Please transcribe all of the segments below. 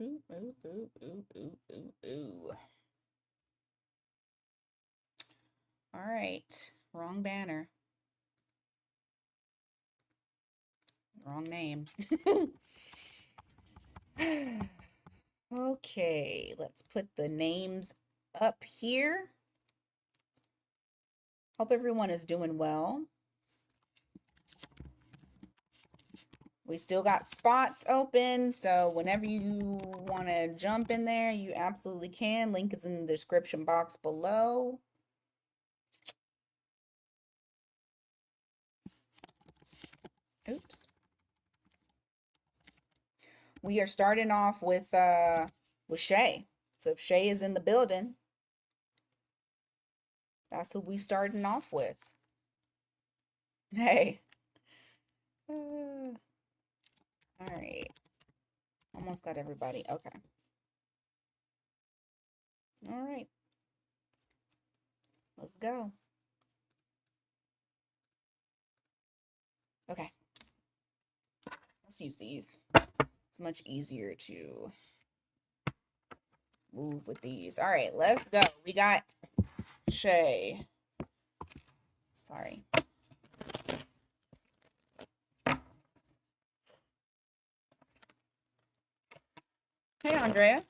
Ooh, ooh, ooh, ooh, ooh, ooh, ooh. All right. Wrong banner. Wrong name. Okay, let's put the names up here. Hope everyone is doing well. We still got spots open, so whenever you want to jump in there, you absolutely can. Link is in the description box below. Oops. We are starting off with Shay. So if Shay is in the building, that's who we starting off with. Hey. All right. Almost got everybody. Okay. All right. Let's go. Okay. Let's use these. It's much easier to move with these. All right, let's go. We got Shay. Sorry. Hey, Andrea.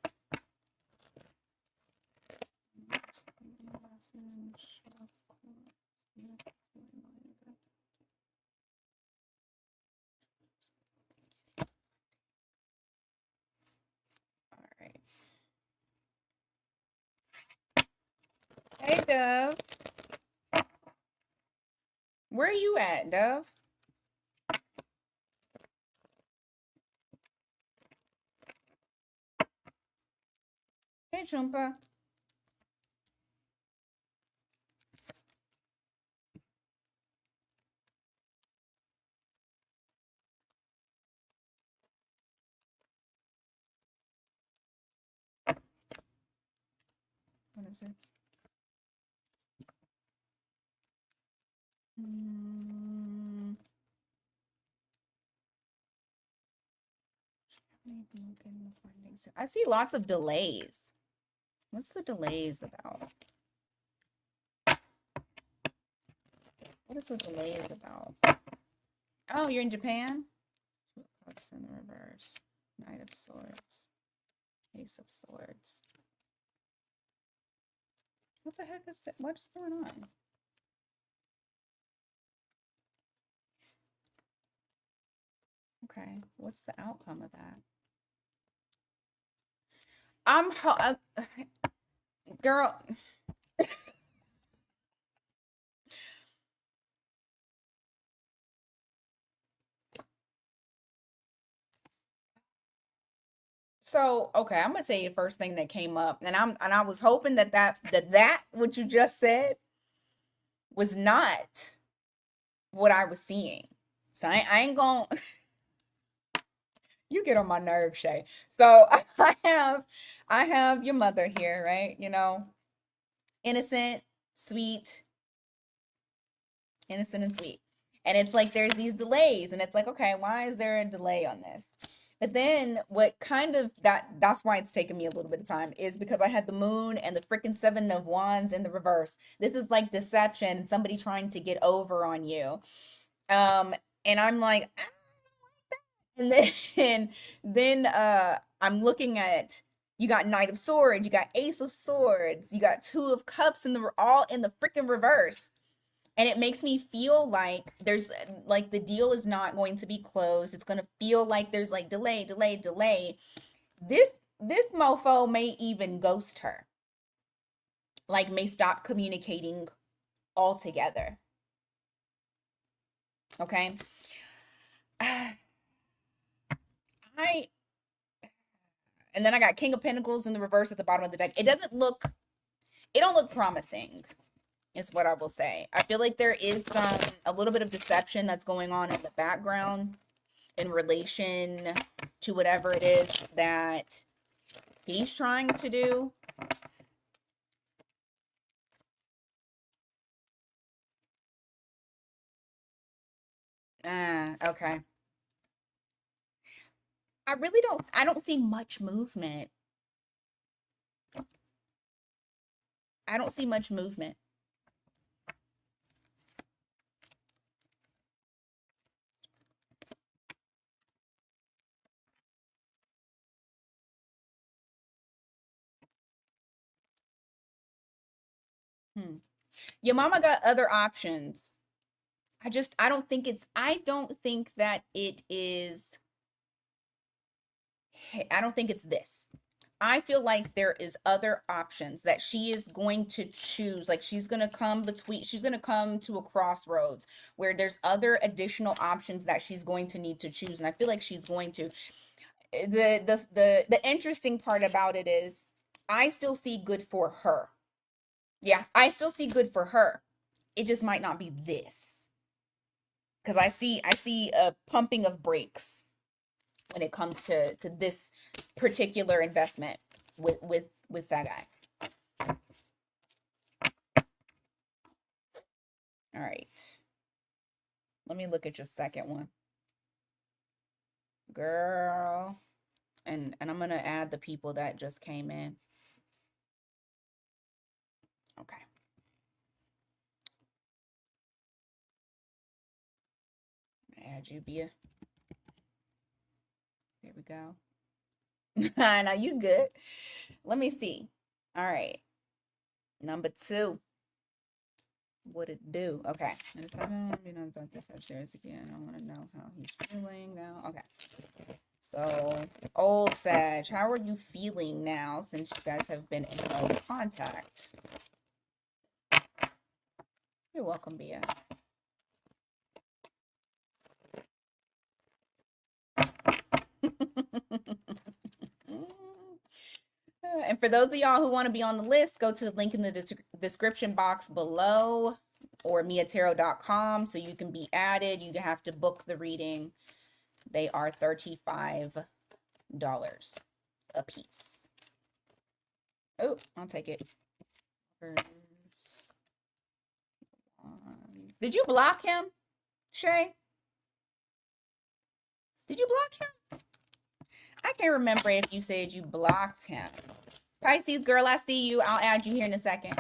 All right. Hey, Dove. Where are you at, Dove? Hey, Chumpa. What is it? I see lots of delays. What's the delays about? What is the delays about? Oh, you're in Japan? Two of Cups in the reverse. Knight of Swords. Ace of Swords. What the heck is that? What's going on? Okay, what's the outcome of that? Girl. So, okay, I'm gonna tell you the first thing that came up, and I was hoping that what you just said was not what I was seeing. So I ain't gonna you get on my nerves, Shay. So I have your mother here, right? You know, innocent, sweet, innocent and sweet. And it's like there's these delays, and it's like, okay, why is there a delay on this? But then what kind of that's why it's taken me a little bit of time is because I had the moon and the freaking seven of wands in the reverse. This is like deception, somebody trying to get over on you. Um, and I'm like, "Ah," and then I'm looking at you got Knight of Swords, you got Ace of Swords, you got Two of Cups in the all in the freaking reverse. And it makes me feel like there's like the deal is not going to be closed. It's going to feel like there's like delay, delay, delay. This mofo may even ghost her. Like may stop communicating altogether. Okay? I and then I got King of Pentacles in the reverse at the bottom of the deck. It don't look promising. Is what I will say. I feel like there is a little bit of deception that's going on in the background in relation to whatever it is that he's trying to do. Okay. I don't see much movement. I don't see much movement. Hmm. Your mama got other options. I don't think that it is, I don't think it's this. I feel like there is other options that she is going to choose. Like she's going to come to a crossroads where there's other additional options that she's going to need to choose. And I feel like she's going to. The interesting part about it is I still see good for her. Yeah, I still see good for her. It just might not be this. Because I see a pumping of brakes when it comes to this particular investment with that guy. All right. Let me look at your second one. Girl. And I'm gonna add the people that just came in. Okay. Add you, Bia. There we go. Now you good. Let me see. All right. Number 2. What it do? Okay. And it's not gonna be known about this upstairs again. I want to know how he's feeling now. Okay. So, old Sag, how are you feeling now since you guys have been in no contact? You're welcome, Bia. And for those of y'all who want to be on the list, go to the link in the description box below or miatarot.com so you can be added. You have to book the reading. They are $35 a piece. Oh, I'll take it. Did you block him, Shay? Did you block him? I can't remember if you said you blocked him. Pisces, girl, I see you. I'll add you here in a second.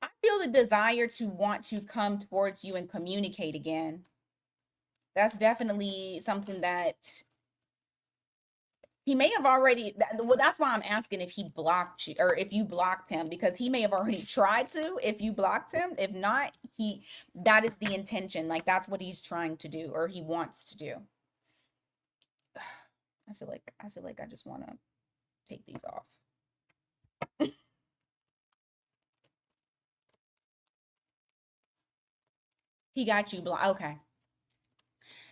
I feel the desire to want to come towards you and communicate again. That's definitely something that he may have already, well, that's why I'm asking if he blocked you or if you blocked him, because he may have already tried to if you blocked him. If not, that is the intention. Like that's what he's trying to do or he wants to do. I feel like I just want to take these off. He got you blocked. Okay.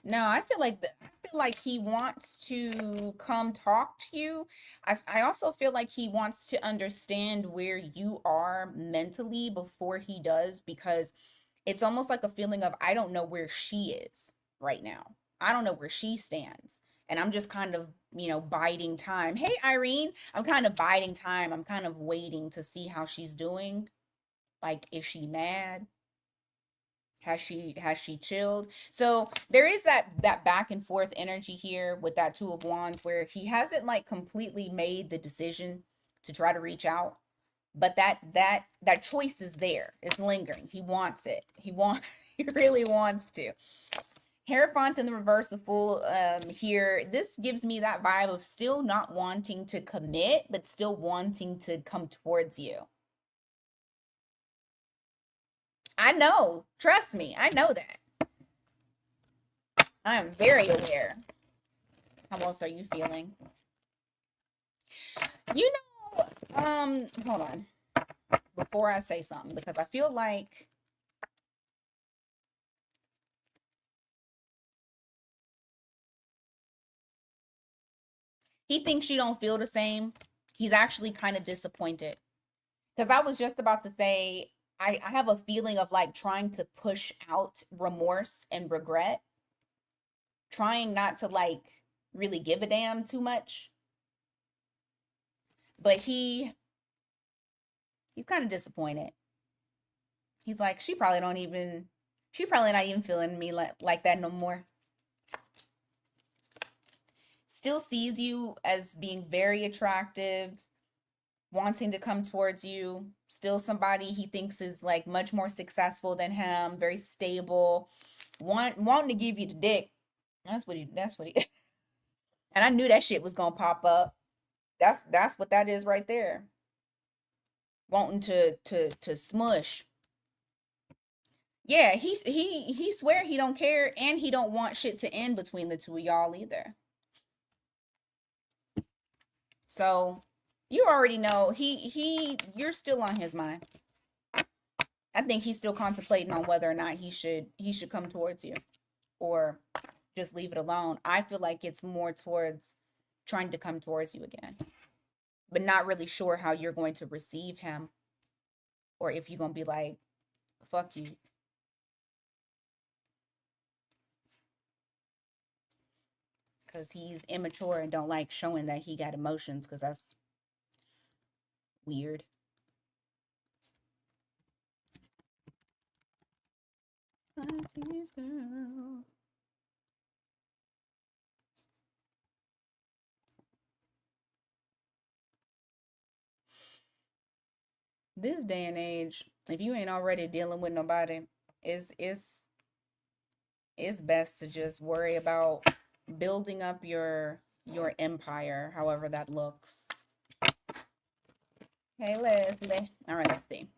No, I feel like he wants to come talk to you. I also feel like he wants to understand where you are mentally before he does, because it's almost like a feeling of I don't know where she is right now. I don't know where she stands. And I'm just kind of, biding time. Hey, Irene, I'm kind of biding time. I'm kind of waiting to see how she's doing. Like, is she mad? Has she chilled? So there is that back and forth energy here with that 2 of Wands where he hasn't like completely made the decision to try to reach out, but that choice is there. It's lingering. He wants it. He really wants to. Hierophant in the reverse, the Fool here. This gives me that vibe of still not wanting to commit, but still wanting to come towards you. I know. Trust me. I know that. I am very aware. How else are you feeling? Hold on. Before I say something, because I feel like he thinks you don't feel the same. He's actually kind of disappointed. Because I was just about to say, I have a feeling of like trying to push out remorse and regret, trying not to like really give a damn too much. But he's kind of disappointed. He's like, she probably not even feeling me like that no more. still sees you as being very attractive, wanting to come towards you, still somebody he thinks is like much more successful than him, very stable, wanting to give you the dick. That's what he and I knew that shit was gonna pop up. That's what that is right there. Wanting to smush. Yeah, he swear he don't care and he don't want shit to end between the two of y'all either. So you already know you're still on his mind. I think he's still contemplating on whether or not he should come towards you or just leave it alone. I feel like it's more towards trying to come towards you again, but not really sure how you're going to receive him or if you're going to be like, fuck you. Because he's immature and don't like showing that he got emotions because that's weird. Pisces girl. This day and age, if you ain't already dealing with nobody, it's best to just worry about building up your empire, however that looks. Hey Leslie. All right, let's see.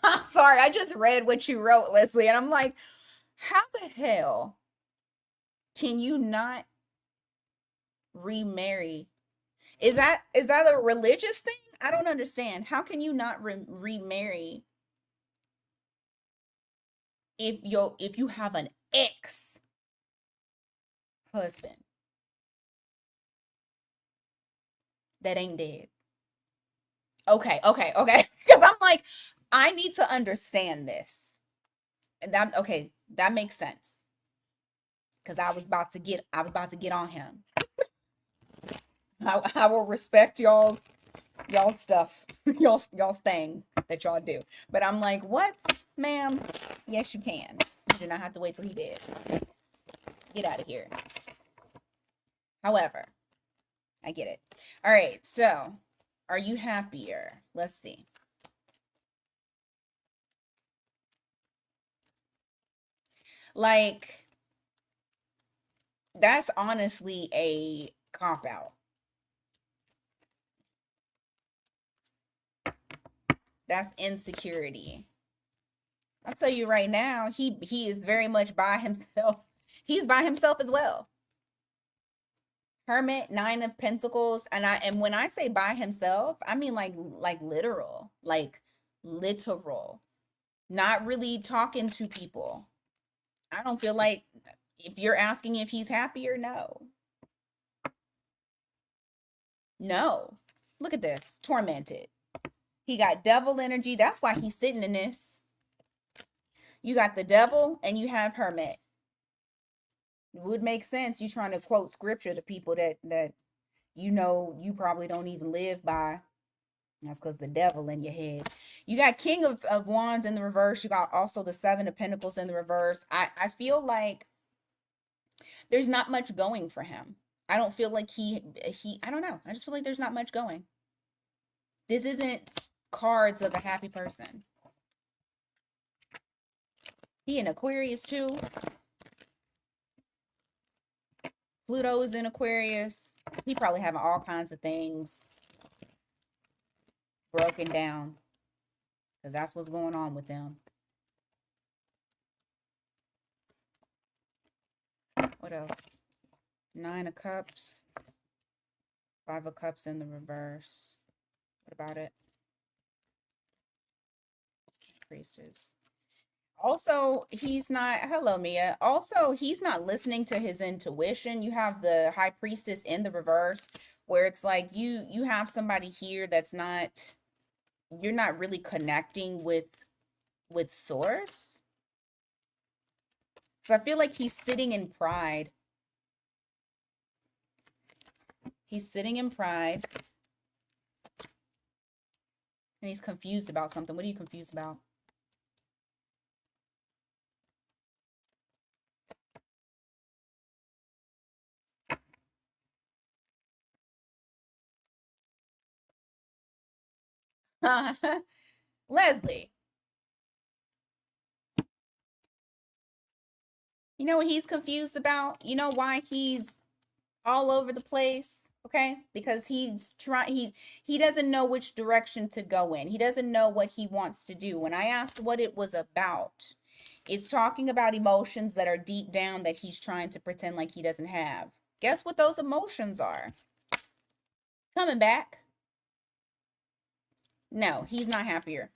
I'm sorry, I just read what you wrote, Leslie, and I'm like, how the hell can you not remarry? Is that a religious thing? I don't understand. How can you not remarry if you have an ex husband that ain't dead? Okay. Because I'm like, I need to understand this. And that okay, that makes sense. Because I was about to get on him. I will respect y'all stuff, y'all's thing that y'all do. But I'm like, what, ma'am? Yes, you can. You do not have to wait till he did. Get out of here. However, I get it. All right, so are you happier? Let's see. Like, that's honestly a cop out. That's insecurity. I'll tell you right now, he is very much by himself. He's by himself as well. Hermit, Nine of Pentacles, and when I say by himself, I mean like literal, like literal. Not really talking to people. I don't feel like if you're asking if he's happier, no. No. Look at this. Tormented. He got devil energy. That's why he's sitting in this. You got the devil and you have hermit. It would make sense you trying to quote scripture to people that you probably don't even live by. That's because the devil in your head. You got King of Wands in the reverse. You got also the Seven of Pentacles in the reverse. I feel like there's not much going for him. I don't feel like I don't know. I just feel like there's not much going. This isn't cards of a happy person. He in Aquarius too. Pluto is in Aquarius. He probably having all kinds of things broken down because that's what's going on with them. What else? Nine of Cups. Five of Cups in the reverse. What about it? Priestess. Also, he's not, hello, Mia. Also, he's not listening to his intuition. You have the high priestess in the reverse, where it's like you have somebody here that's not, you're not really connecting with source. So I feel like he's sitting in pride. He's sitting in pride and he's confused about something. What are you confused about? Leslie, you know what he's confused about? You know why he's all over the place? Okay? Because he's trying he doesn't know which direction to go in. He doesn't know what he wants to do. When I asked what it was about, it's talking about emotions that are deep down that he's trying to pretend like he doesn't have. Guess what those emotions are? Coming back. No, he's not happier.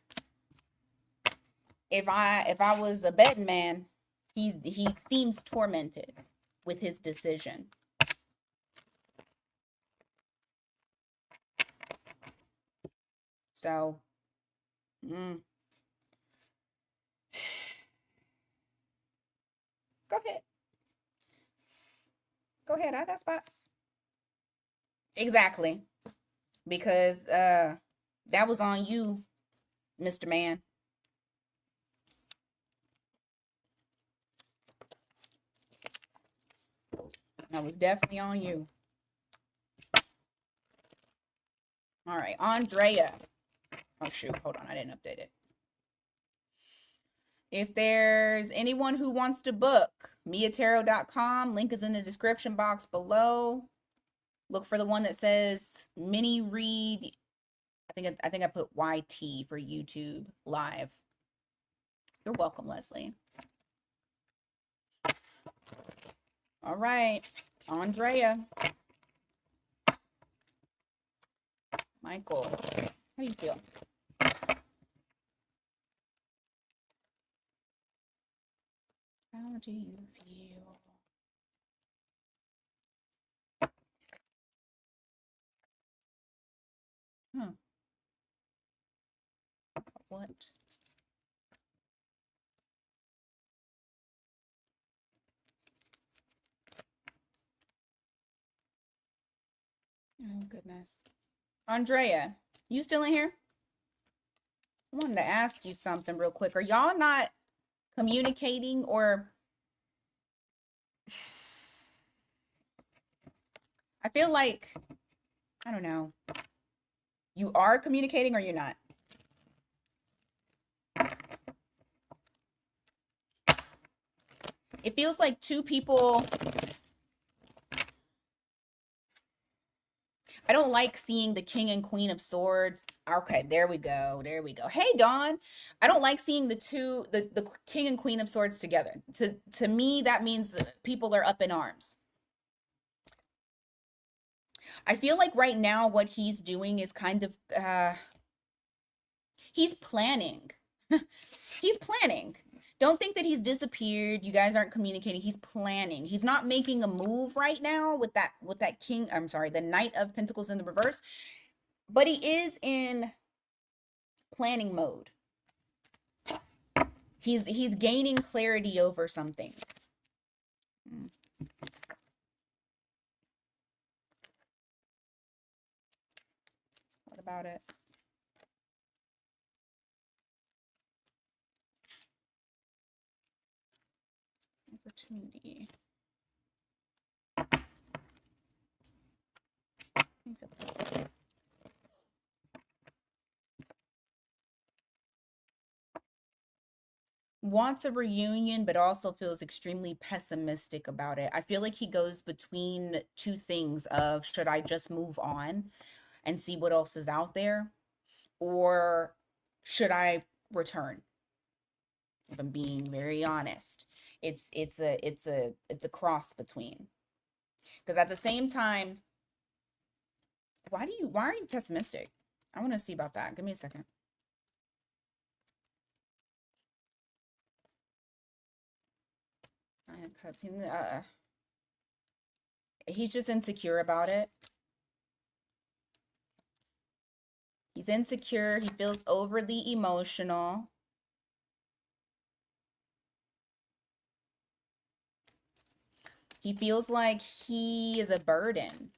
If I was a betting man, he seems tormented with his decision. So, mm, go ahead. Go ahead. I got spots. Exactly. Because that was on you, Mr. Man. That was definitely on you. All right, Andrea. Oh shoot, hold on, I didn't update it. If there's anyone who wants to book, miatarot.com, link is in the description box below. Look for the one that says mini read. I think I put YT for YouTube live. You're welcome, Leslie. All right, Andrea. Michael, how do you feel? How do you feel? Huh. What? Oh, goodness. Andrea, you still in here? I wanted to ask you something real quick. Are y'all not communicating, or I feel like, I don't know, you are communicating or you're not? It feels like two people. I don't like seeing the king and queen of swords. Okay, there we go. There we go. Hey, Dawn. I don't like seeing the king and queen of swords together. To me, that means that people are up in arms. I feel like right now what he's doing is kind of he's planning. He's planning. Don't think that he's disappeared. You guys aren't communicating. He's planning. He's not making a move right now with that king, I'm sorry, the Knight of Pentacles in the reverse, but he is in planning mode. He's gaining clarity over something. What about it? Opportunity. Wants a reunion, but also feels extremely pessimistic about it. I feel like he goes between two things of, should I just move on and see what else is out there, or should I return? If I'm being very honest, it's a cross between, because at the same time, why are you pessimistic? I want to see about that. Give me a second. Cups. He's just insecure about it. He's insecure. He feels overly emotional. He feels like he is a burden.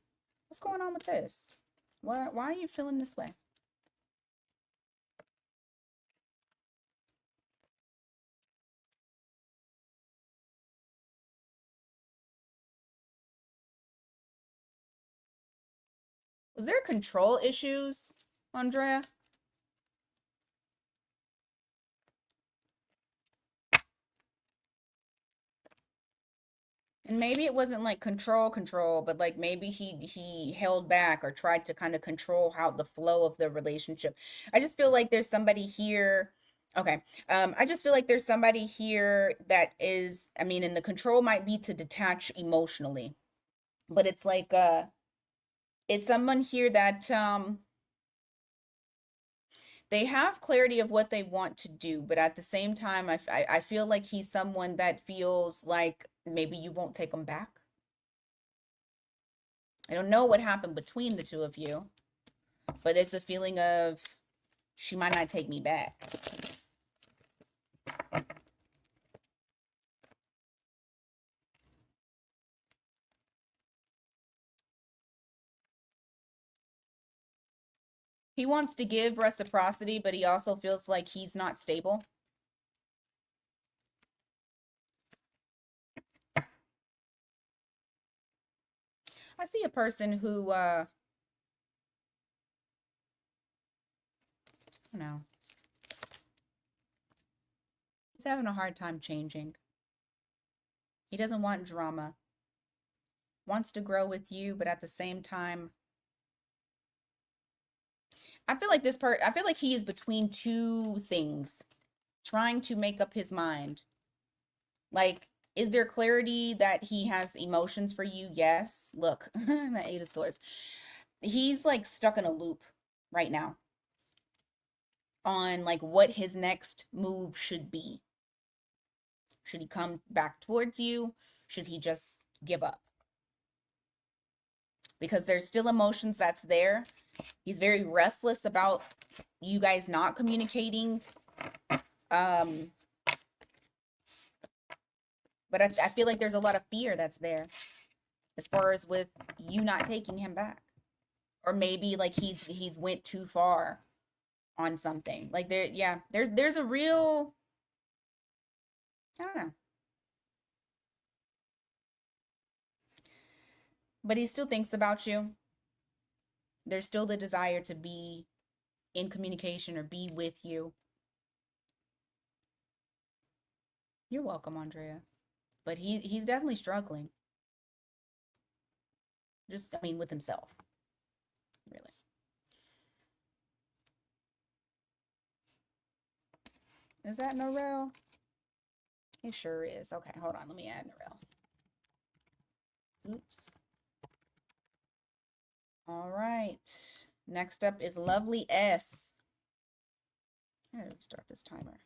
What's going on with this? Why are you feeling this way? Was there control issues, Andrea? And maybe it wasn't like control, but like maybe he held back or tried to kind of control how the flow of the relationship. I just feel like there's somebody here. Okay. I just feel like there's somebody here that is, I mean, and the control might be to detach emotionally, but it's like it's someone here that they have clarity of what they want to do, but at the same time, I feel like he's someone that feels like maybe you won't take him back. I don't know what happened between the two of you, but it's a feeling of she might not take me back. He wants to give reciprocity, but he also feels like he's not stable. I see a person who I don't know. He's having a hard time changing. He doesn't want drama. Wants to grow with you, but at the same time, I feel like he is between two things, trying to make up his mind. Like, is there clarity that he has emotions for you? Yes. Look, the Eight of Swords. He's like stuck in a loop right now on like what his next move should be. Should he come back towards you? Should he just give up? Because there's still emotions that's there. He's very restless about you guys not communicating. Um, but I feel like there's a lot of fear that's there as far as with you not taking him back. Or maybe like he's went too far on something. Like there, yeah, there's a real, I don't know. But he still thinks about you. There's still the desire to be in communication or be with you. You're welcome, Andrea. But he's definitely struggling. Just I mean with himself. Really. Is that Narell? It sure is. Okay, hold on. Let me add Narell. Oops. All right. Next up is Lovely S. I gotta start this timer.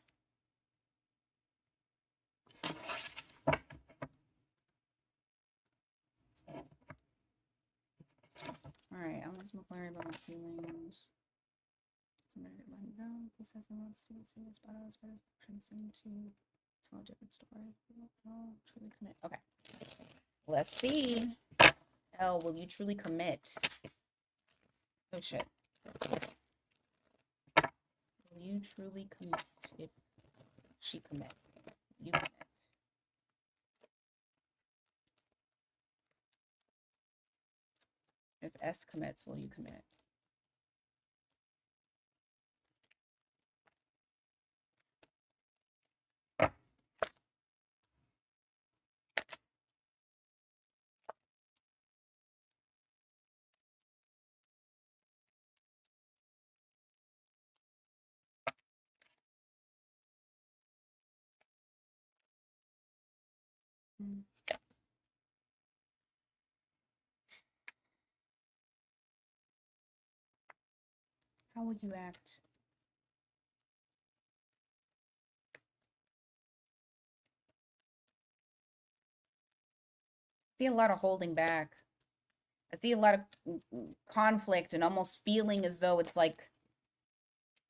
All right, I want some clarity about my feelings. Somebody let me go. He says he wants to see what's about us, but it's transcend to tell a different story. Oh, truly commit. Okay. Let's see. Oh, will you truly commit? Oh shit. Will you truly commit? If she commit, you commit. If S commits, will you commit? Hmm. How would you act? See a lot of holding back. I see a lot of conflict and almost feeling as though it's like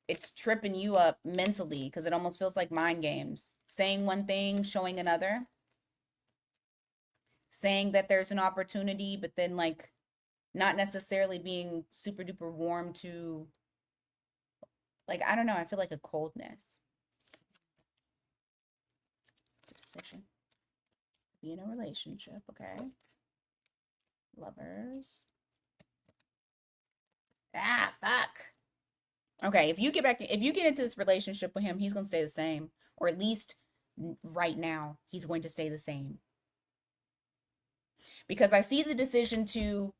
it's tripping you up mentally because it almost feels like mind games. Saying one thing, showing another. Saying that there's an opportunity, but then like not necessarily being super duper warm to, like, I don't know, I feel like a coldness. It's a decision. Be in a relationship, okay? Lovers. Ah, fuck. Okay, if you get into this relationship with him, he's gonna stay the same. Or at least right now, he's going to stay the same. Because I see the decision to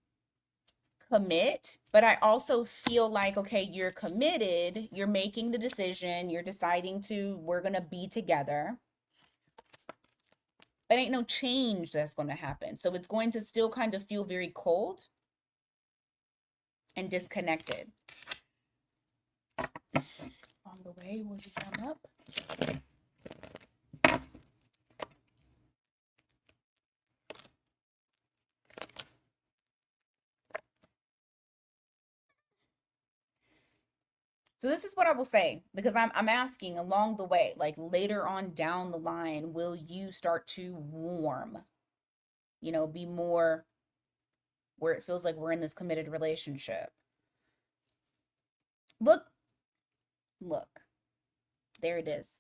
commit, but I also feel like, okay, you're committed, you're making the decision, you're deciding to, we're gonna be together. But ain't no change that's gonna happen. So it's going to still kind of feel very cold and disconnected. On the way, will you come up? So this is what I will say, because I'm asking along the way, like later on down the line, will you start to warm? You know, be more where it feels like we're in this committed relationship. Look, look. There it is.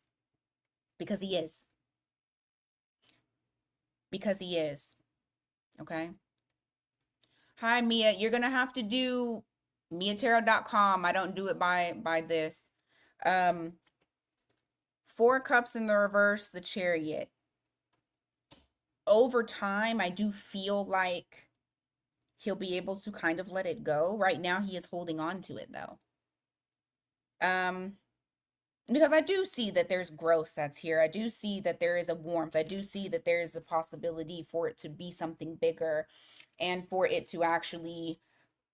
Because he is. Because he is. Okay? Hi Mia, you're going to have to do miatarot.com. I don't do it by this. 4 cups in the reverse, the Chariot. Over time, I do feel like he'll be able to kind of let it go. Right now, he is holding on to it though. Because I do see that there's growth that's here. I do see that there is a warmth. I do see that there is a possibility for it to be something bigger and for it to actually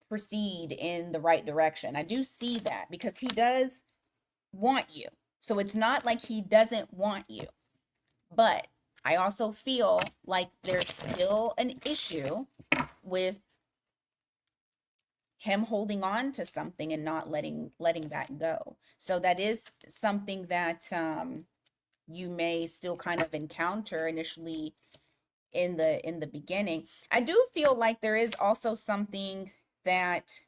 proceed in the right direction. I do see that because he does want you. So it's not like he doesn't want you. But I also feel like there's still an issue with him holding on to something and not letting that go. So that is something that you may still kind of encounter initially in the beginning. I do feel like there is also something that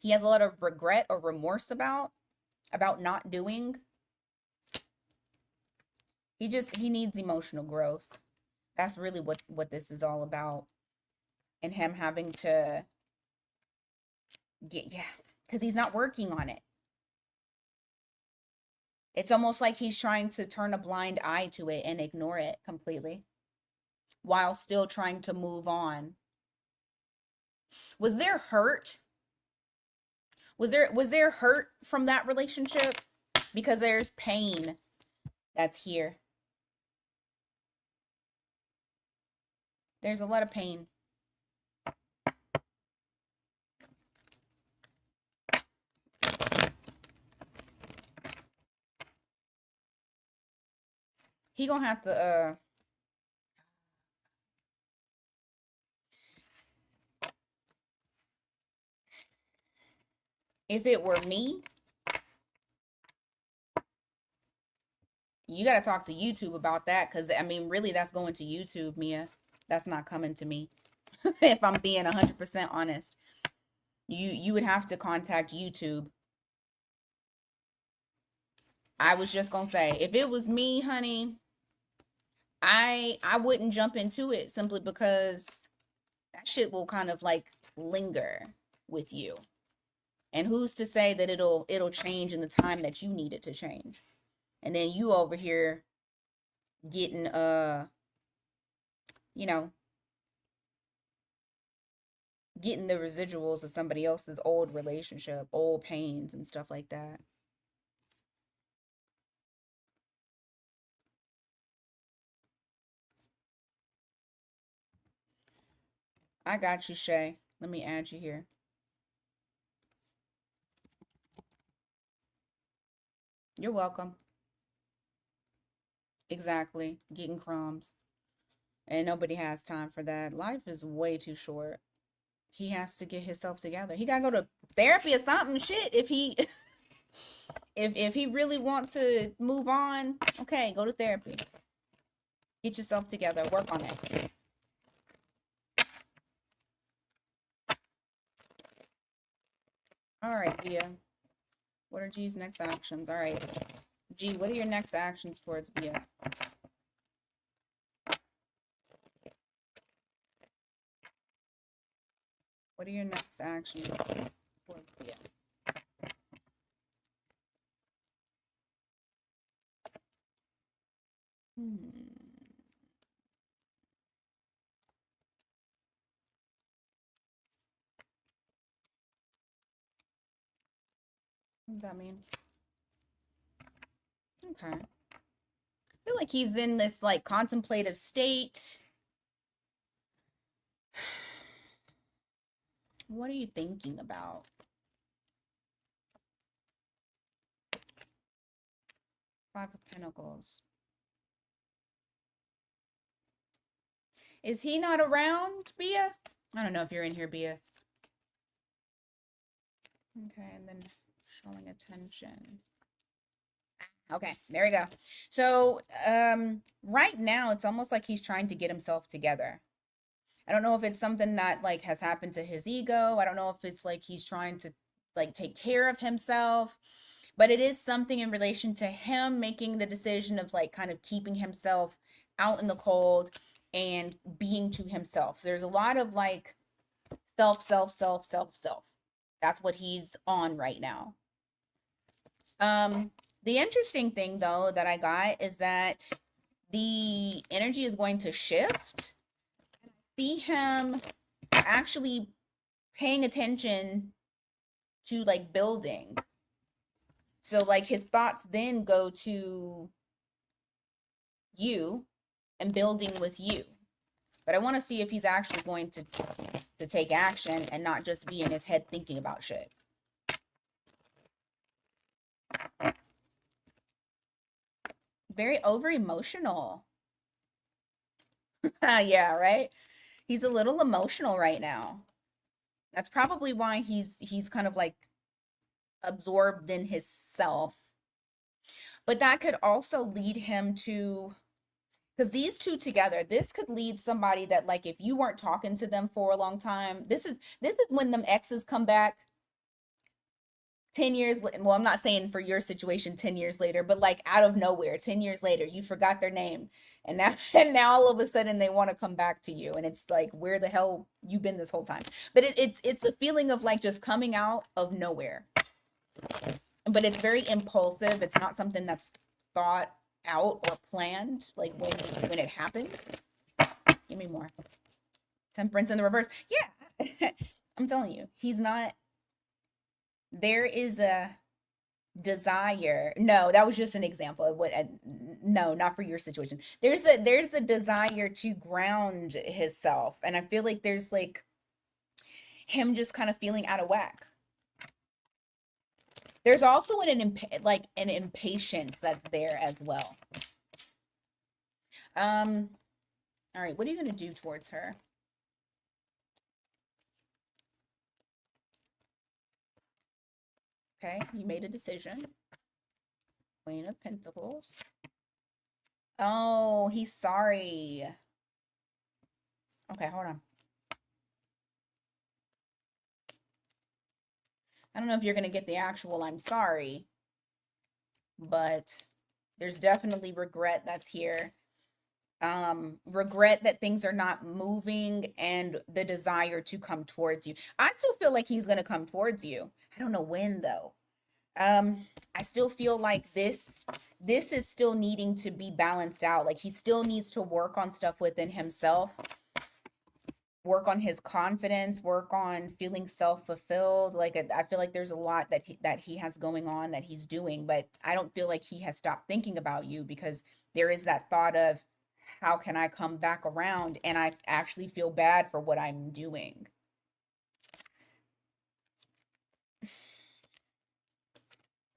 he has a lot of regret or remorse about not doing. He needs emotional growth. That's really what this is all about. And him having to get, yeah, because he's not working on it. It's almost like he's trying to turn a blind eye to it and ignore it completely while still trying to move on. Was there hurt? Was there hurt from that relationship? Because there's pain that's here. There's a lot of pain. He gonna have to if it were me, you got to talk to YouTube about that, because I mean, really, that's going to YouTube, Mia. That's not coming to me. If I'm being 100% honest, you would have to contact YouTube. I was just gonna say, if it was me, honey, I wouldn't jump into it simply because that shit will kind of like linger with you. And who's to say that it'll change in the time that you need it to change? And then you over here getting you know, getting the residuals of somebody else's old relationship, old pains and stuff like that. I got you, Shay. Let me add you here. You're welcome. Exactly. Getting crumbs. And nobody has time for that. Life is way too short. He has to get himself together. He gotta go to therapy or something. Shit. If he if he really wants to move on, okay, go to therapy. Get yourself together. Work on it. All right, Bia. What are G's next actions? All right. G, what are your next actions towards Bia? What are your next actions towards Bia? What does that mean? Okay. I feel like he's in this like contemplative state. What are you thinking about? Five of Pentacles. Is he not around, Bia? I don't know if you're in here, Bia. Okay, and then showing attention. Okay, there we go. So, right now it's almost like he's trying to get himself together. I don't know if it's something that like has happened to his ego. I don't know if it's like he's trying to like take care of himself, but it is something in relation to him making the decision of like kind of keeping himself out in the cold and being to himself. So there's a lot of like self, self, self, self, self. That's what he's on right now. The interesting thing though that I got is that the energy is going to shift. See him actually paying attention to like building. So like his thoughts then go to you and building with you. But I want to see if he's actually going to take action and not just be in his head thinking about shit. Very over emotional. Yeah, right? He's a little emotional right now. That's probably why he's kind of like absorbed in his self. But that could also lead him to, because these two together, this could lead somebody that like if you weren't talking to them for a long time, this is when them exes come back 10 years. Well, I'm not saying for your situation 10 years later, but like out of nowhere, 10 years later, you forgot their name. And now, and now all of a sudden they want to come back to you. And it's like, where the hell you been this whole time? But it's the feeling of like just coming out of nowhere. But it's very impulsive. It's not something that's thought out or planned, like when it happened. Give me more. Temperance in the reverse. Yeah. I'm telling you, he's not. There is a desire. No, that was just an example of what. No, not for your situation. There's a desire to ground himself, and I feel like there's like him just kind of feeling out of whack. There's also an impatience that's there as well. All right, what are you gonna do towards her? Okay, you made a decision. Queen of Pentacles. Oh, he's sorry. Okay, hold on. I don't know if you're gonna get the actual I'm sorry, but there's definitely regret that's here. Regret that things are not moving and the desire to come towards you. I still feel like he's gonna come towards you. I don't know when though. I still feel like this is still needing to be balanced out. Like he still needs to work on stuff within himself, work on his confidence, work on feeling self-fulfilled. Like I feel like there's a lot that he has going on that he's doing, but I don't feel like he has stopped thinking about you, because there is that thought of how can I come back around, and I actually feel bad for what I'm doing.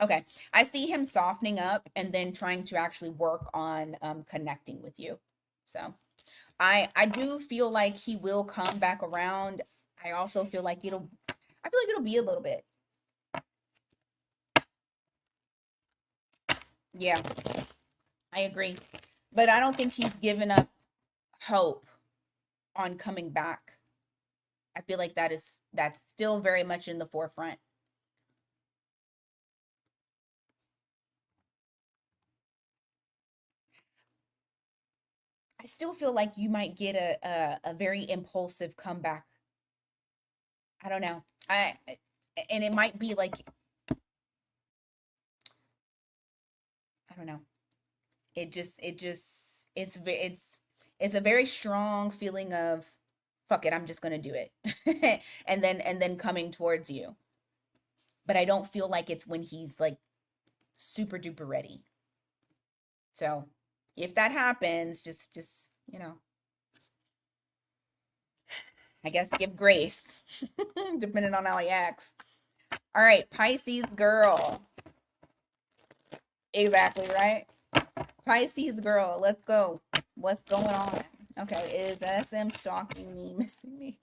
Okay, I see him softening up and then trying to actually work on connecting with you. So I do feel like he will come back around. I also feel like I feel like it'll be a little bit. Yeah, I agree. But I don't think he's given up hope on coming back. I feel like that's still very much in the forefront. I still feel like you might get a very impulsive comeback. I don't know. And it might be like, I don't know. It's a very strong feeling of fuck it, I'm just gonna do it. And then coming towards you. But I don't feel like it's when he's like super duper ready. So if that happens, just I guess give grace, depending on how he acts. All right, Pisces girl. Exactly, right? Pisces girl, let's go. What's going on? Okay, is SM stalking me, missing me?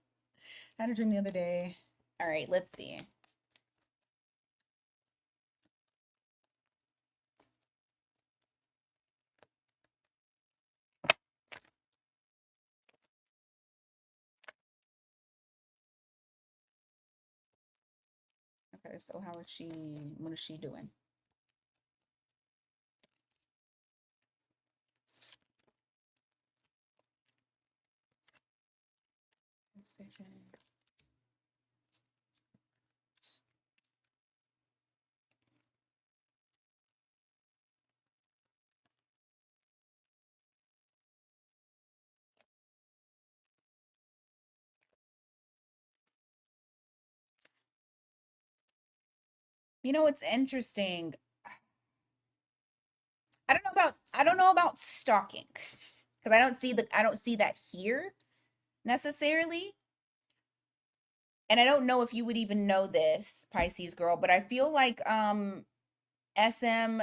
I had a dream the other day. All right, let's see. Okay, so how is she? What is she doing? Decision. You know what's interesting? I don't know about stalking because I don't see that here necessarily. And I don't know if you would even know this, Pisces girl, but I feel like SM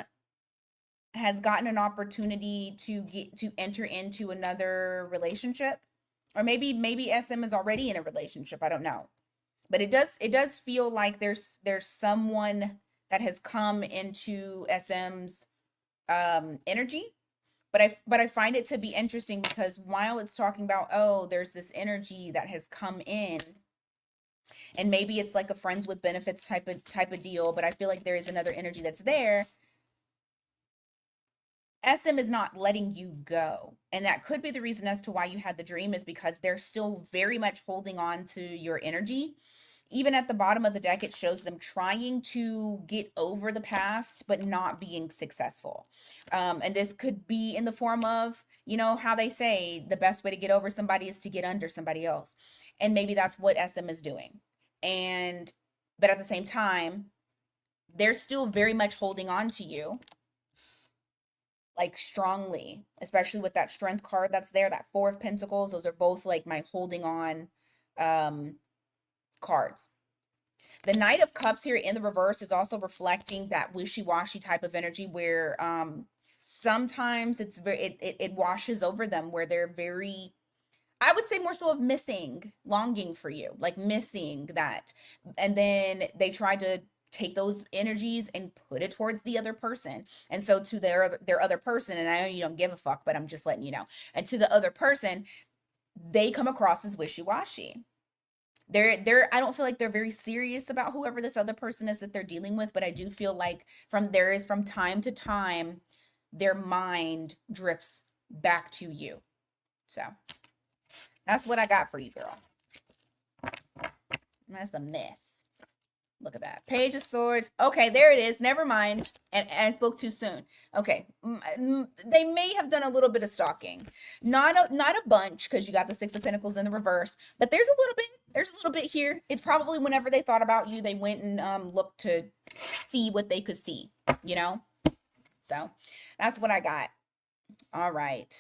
has gotten an opportunity to get to enter into another relationship. Or maybe SM is already in a relationship. I don't know. But it does feel like there's someone that has come into SM's energy. But I find it to be interesting because while it's talking about, oh, there's this energy that has come in, and maybe it's like a friends with benefits type of deal, but I feel like there is another energy that's there. SM is not letting you go. And that could be the reason as to why you had the dream, is because they're still very much holding on to your energy. Even at the bottom of the deck, it shows them trying to get over the past, but not being successful. And this could be in the form of, how they say the best way to get over somebody is to get under somebody else. And maybe that's what SM is doing. And, but at the same time, they're still very much holding on to you, like strongly, especially with that strength card that's there, that Four of Pentacles. Those are both like my holding on um cards. The Knight of Cups here in the reverse is also reflecting that wishy-washy type of energy where sometimes it washes over them, where they're very, I would say, more so of missing, longing for you, like missing that. And then they try to take those energies and put it towards the other person. And so to their other person, and I know you don't give a fuck, but I'm just letting you know. And to the other person, they come across as wishy-washy. They're I don't feel like they're very serious about whoever this other person is that they're dealing with, but I do feel like from time to time their mind drifts back to you. So that's what I got for you, girl. That's a mess. Look at that. Page of Swords. Okay, there it is. Never mind. And I spoke too soon. Okay. They may have done a little bit of stalking. Not a bunch, because you got the Six of Pentacles in the reverse, but there's a little bit. There's a little bit here. It's probably whenever they thought about you, they went and looked to see what they could see, you know? So that's what I got. All right.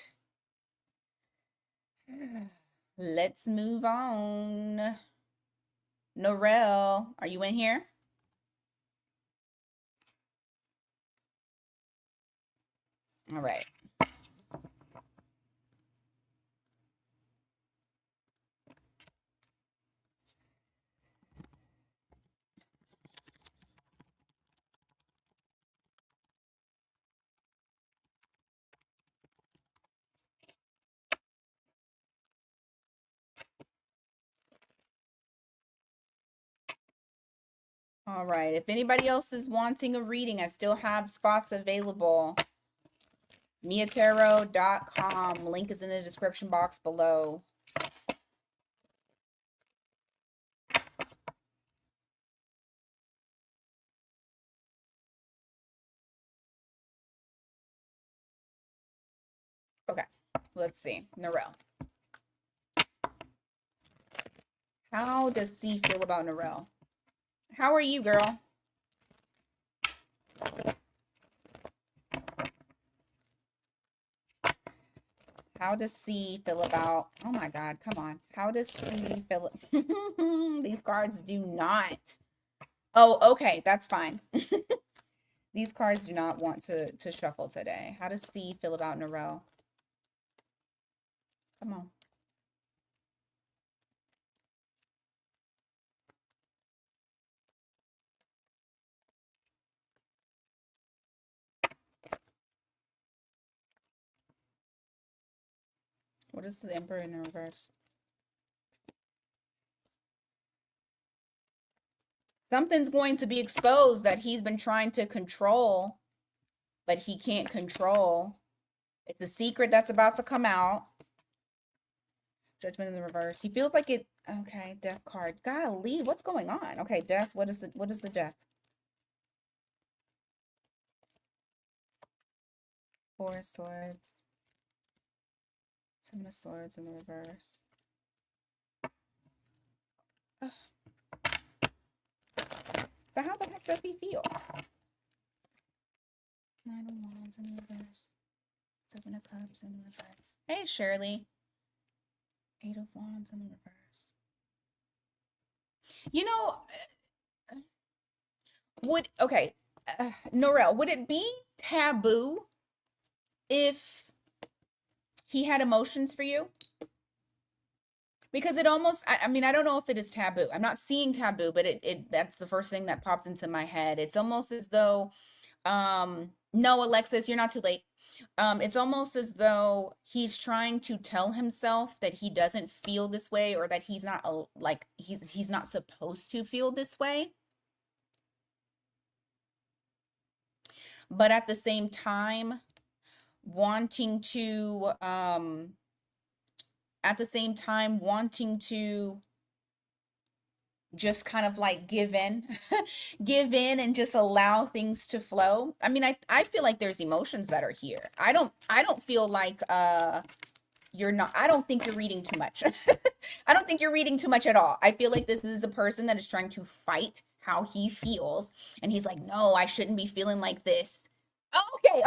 Let's move on. Narell, are you in here? All right. All right. If anybody else is wanting a reading, I still have spots available. miatarot.com. Link is in the description box below. Okay, let's see. Narell. How does C feel about Narell? How are you, girl? How does C feel about, oh my God, come on. How does C feel? These cards do not. Oh, okay, that's fine. These cards do not want to shuffle today. How does C feel about Narell? Come on. What is the Emperor in the reverse? Something's going to be exposed that he's been trying to control, but he can't control. It's a secret that's about to come out. Judgment in the reverse. He feels like it. Okay, death card. Golly, what's going on? Okay, death. What is the death? Four of Swords. Seven of Swords in the reverse. Ugh. So how the heck does he feel? Nine of Wands in the reverse. Seven of Cups in the reverse. Hey, Shirley. Eight of Wands in the reverse. You know, Narell, would it be taboo if he had emotions for you? Because it almost, I mean, I don't know if it is taboo. I'm not seeing taboo, but that's the first thing that popped into my head. It's almost as though, no, Alexis, you're not too late. It's almost as though he's trying to tell himself that he doesn't feel this way, or that he's not like he's not supposed to feel this way. But at the same time, wanting to just kind of like give in give in and just allow things to flow. I mean, I feel like there's emotions that are here. I don't feel like you're not, I don't think you're reading too much. I don't think you're reading too much at all. I feel like this is a person that is trying to fight how he feels, and he's like, no, I shouldn't be feeling like this.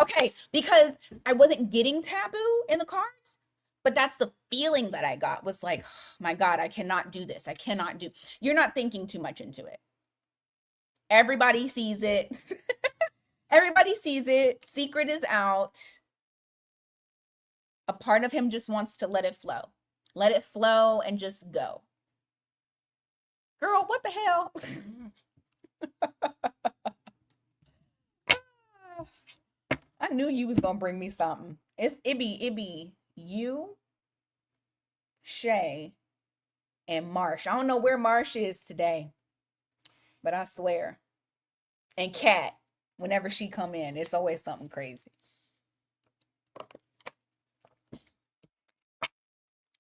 Okay, because I wasn't getting taboo in the cards, but that's the feeling that I got, was like, oh my God, I cannot do this. I cannot do. You're not thinking too much into it. Everybody sees it. Everybody sees it. Secret is out. A part of him just wants to let it flow. Let it flow and just go. Girl, what the hell? I knew you was gonna bring me something. It be you, Shay, and Marsh. I don't know where Marsh is today, but I swear. And Kat, whenever she come in, it's always something crazy.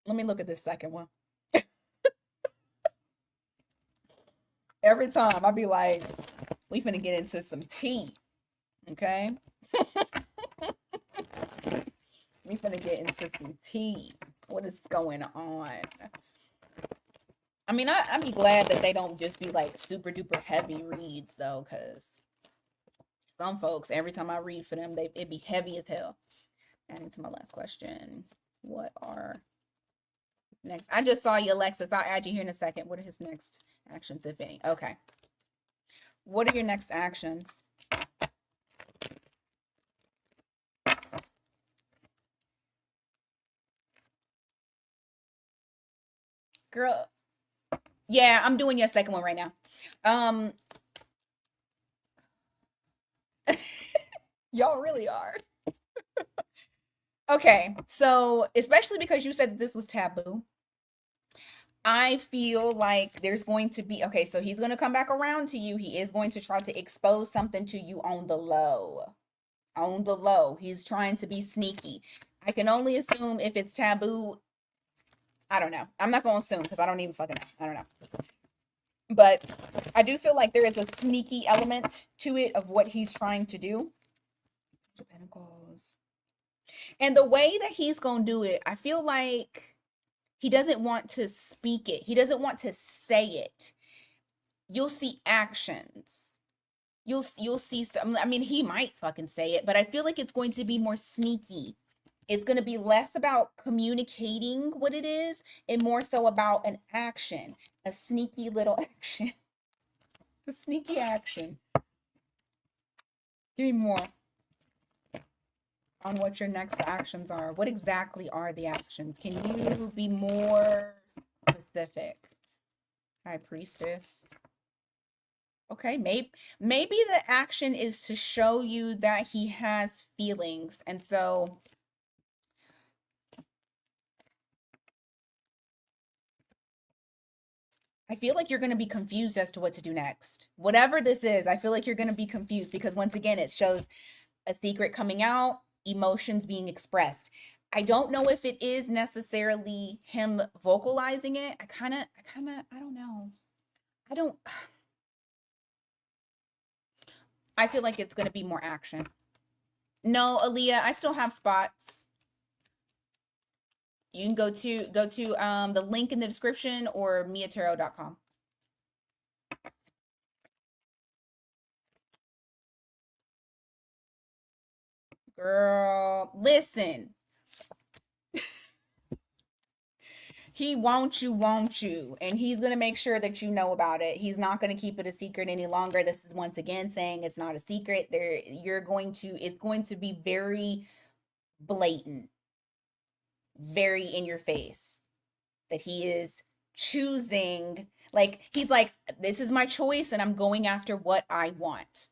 Let me look at this second one. Every time I be like, we finna get into some tea. Okay? We finna get into some tea. What is going on? I mean, I'd be glad that they don't just be like super duper heavy reads though, because some folks, every time I read for them, it be heavy as hell. And to my last question, what are next? I just saw you, Alexis. I'll add you here in a second. What are his next actions, if any? Okay. What are your next actions? Girl, yeah, I'm doing your second one right now. Y'all really are. Okay, so especially because you said that this was taboo, I feel like there's going to be, okay, so he's going to come back around to you. He is going to try to expose something to you on the low. On the low. He's trying to be sneaky. I can only assume if it's taboo. I don't know. I'm not going to assume because I don't even fucking know. I don't know. But I do feel like there is a sneaky element to it of what he's trying to do. Pentacles. And the way that he's going to do it, I feel like he doesn't want to speak it. He doesn't want to say it. You'll see actions. You'll see some, I mean, he might fucking say it, but I feel like it's going to be more sneaky. It's going to be less about communicating what it is and more so about an action, a sneaky little action. A sneaky action. Give me more on what your next actions are. What exactly are the actions? Can you be more specific? High Priestess. Okay, maybe the action is to show you that he has feelings. And so I feel like you're going to be confused as to what to do next. Whatever this is, I feel like you're going to be confused because once again, it shows a secret coming out, emotions being expressed. I don't know if it is necessarily him vocalizing it. I don't know. I feel like it's going to be more action. No, Aaliyah, I still have spots. You can go to the link in the description or miatarot.com. Girl, listen. He wants you, and he's going to make sure that you know about it. He's not going to keep it a secret any longer. This is once again saying it's not a secret. It's going to be very blatant, very in your face that he is choosing, like he's like, this is my choice and I'm going after what I want.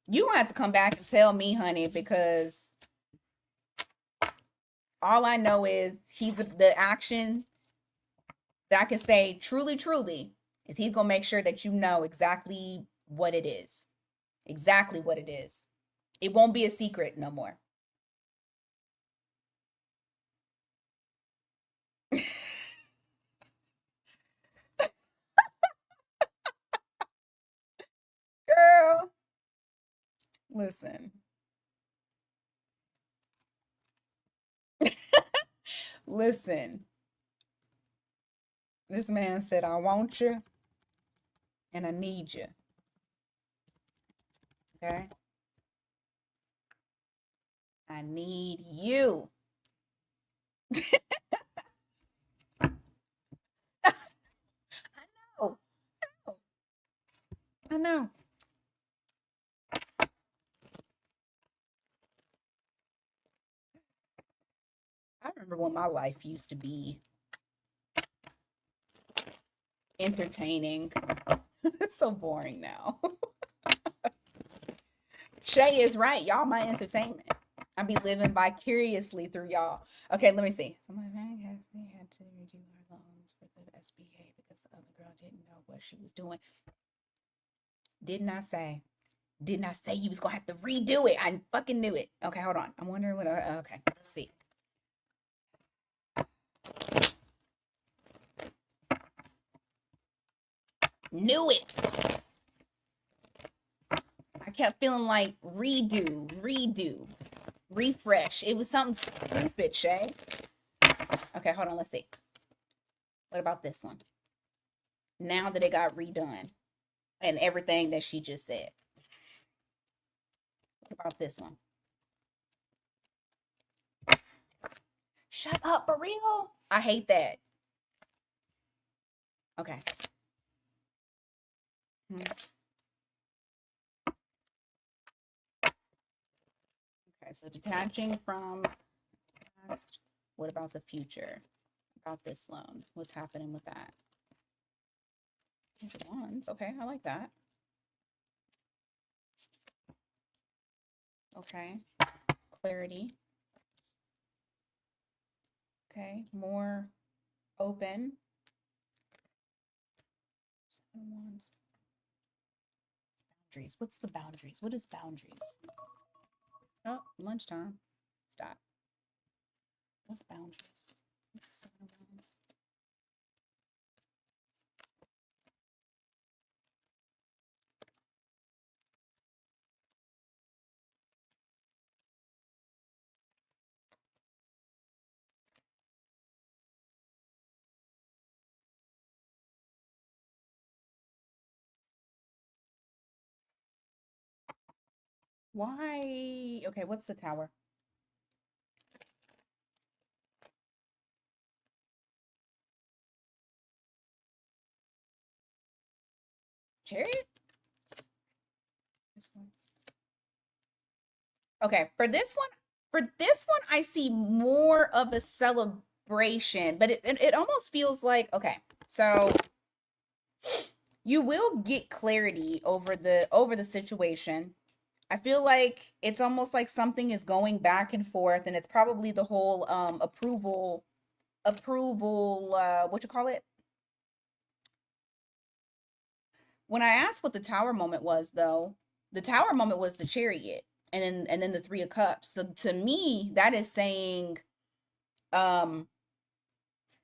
You gonna have to come back and tell me, honey, because all I know is the action that I can say truly, truly is he's gonna make sure that you know exactly what it is. Exactly what it is. It won't be a secret no more. Girl, listen. Listen. This man said, I want you and I need you. Okay? I need you. I know. I know. I remember when my life used to be entertaining. It's so boring now. Shay is right. Y'all my entertainment. I be living vicariously through y'all. Okay, let me see. So my bank had to redo her loans for the SBA because the other girl didn't know what she was doing. Didn't I say? Didn't I say you was gonna have to redo it? I fucking knew it. Okay, hold on. I'm wondering what. Okay, let's see. Knew it. I kept feeling like redo, refresh. It was something stupid, Shay. Okay, hold on. Let's see. What about this one? Now that it got redone and everything that she just said. What about this one? Shut up, for real? I hate that. Okay. Okay, so detaching from past. What about the future? About this loan? What's happening with that? Wands. Okay, I like that. Okay. Clarity. Okay, more Open. Seven of Wands. Boundaries. What's the boundaries? What is boundaries? Oh, lunchtime. Stop. What's boundaries? What's the Seven of Wands? Why? Okay, what's the Tower? Chariot? Okay, for this one, I see more of a celebration, but it almost feels like, okay, so you will get clarity over the situation. I feel like it's almost like something is going back and forth, and it's probably the whole approval, what you call it? When I asked what the Tower moment was, though, the Tower moment was the Chariot, and then the Three of Cups. So to me, that is saying um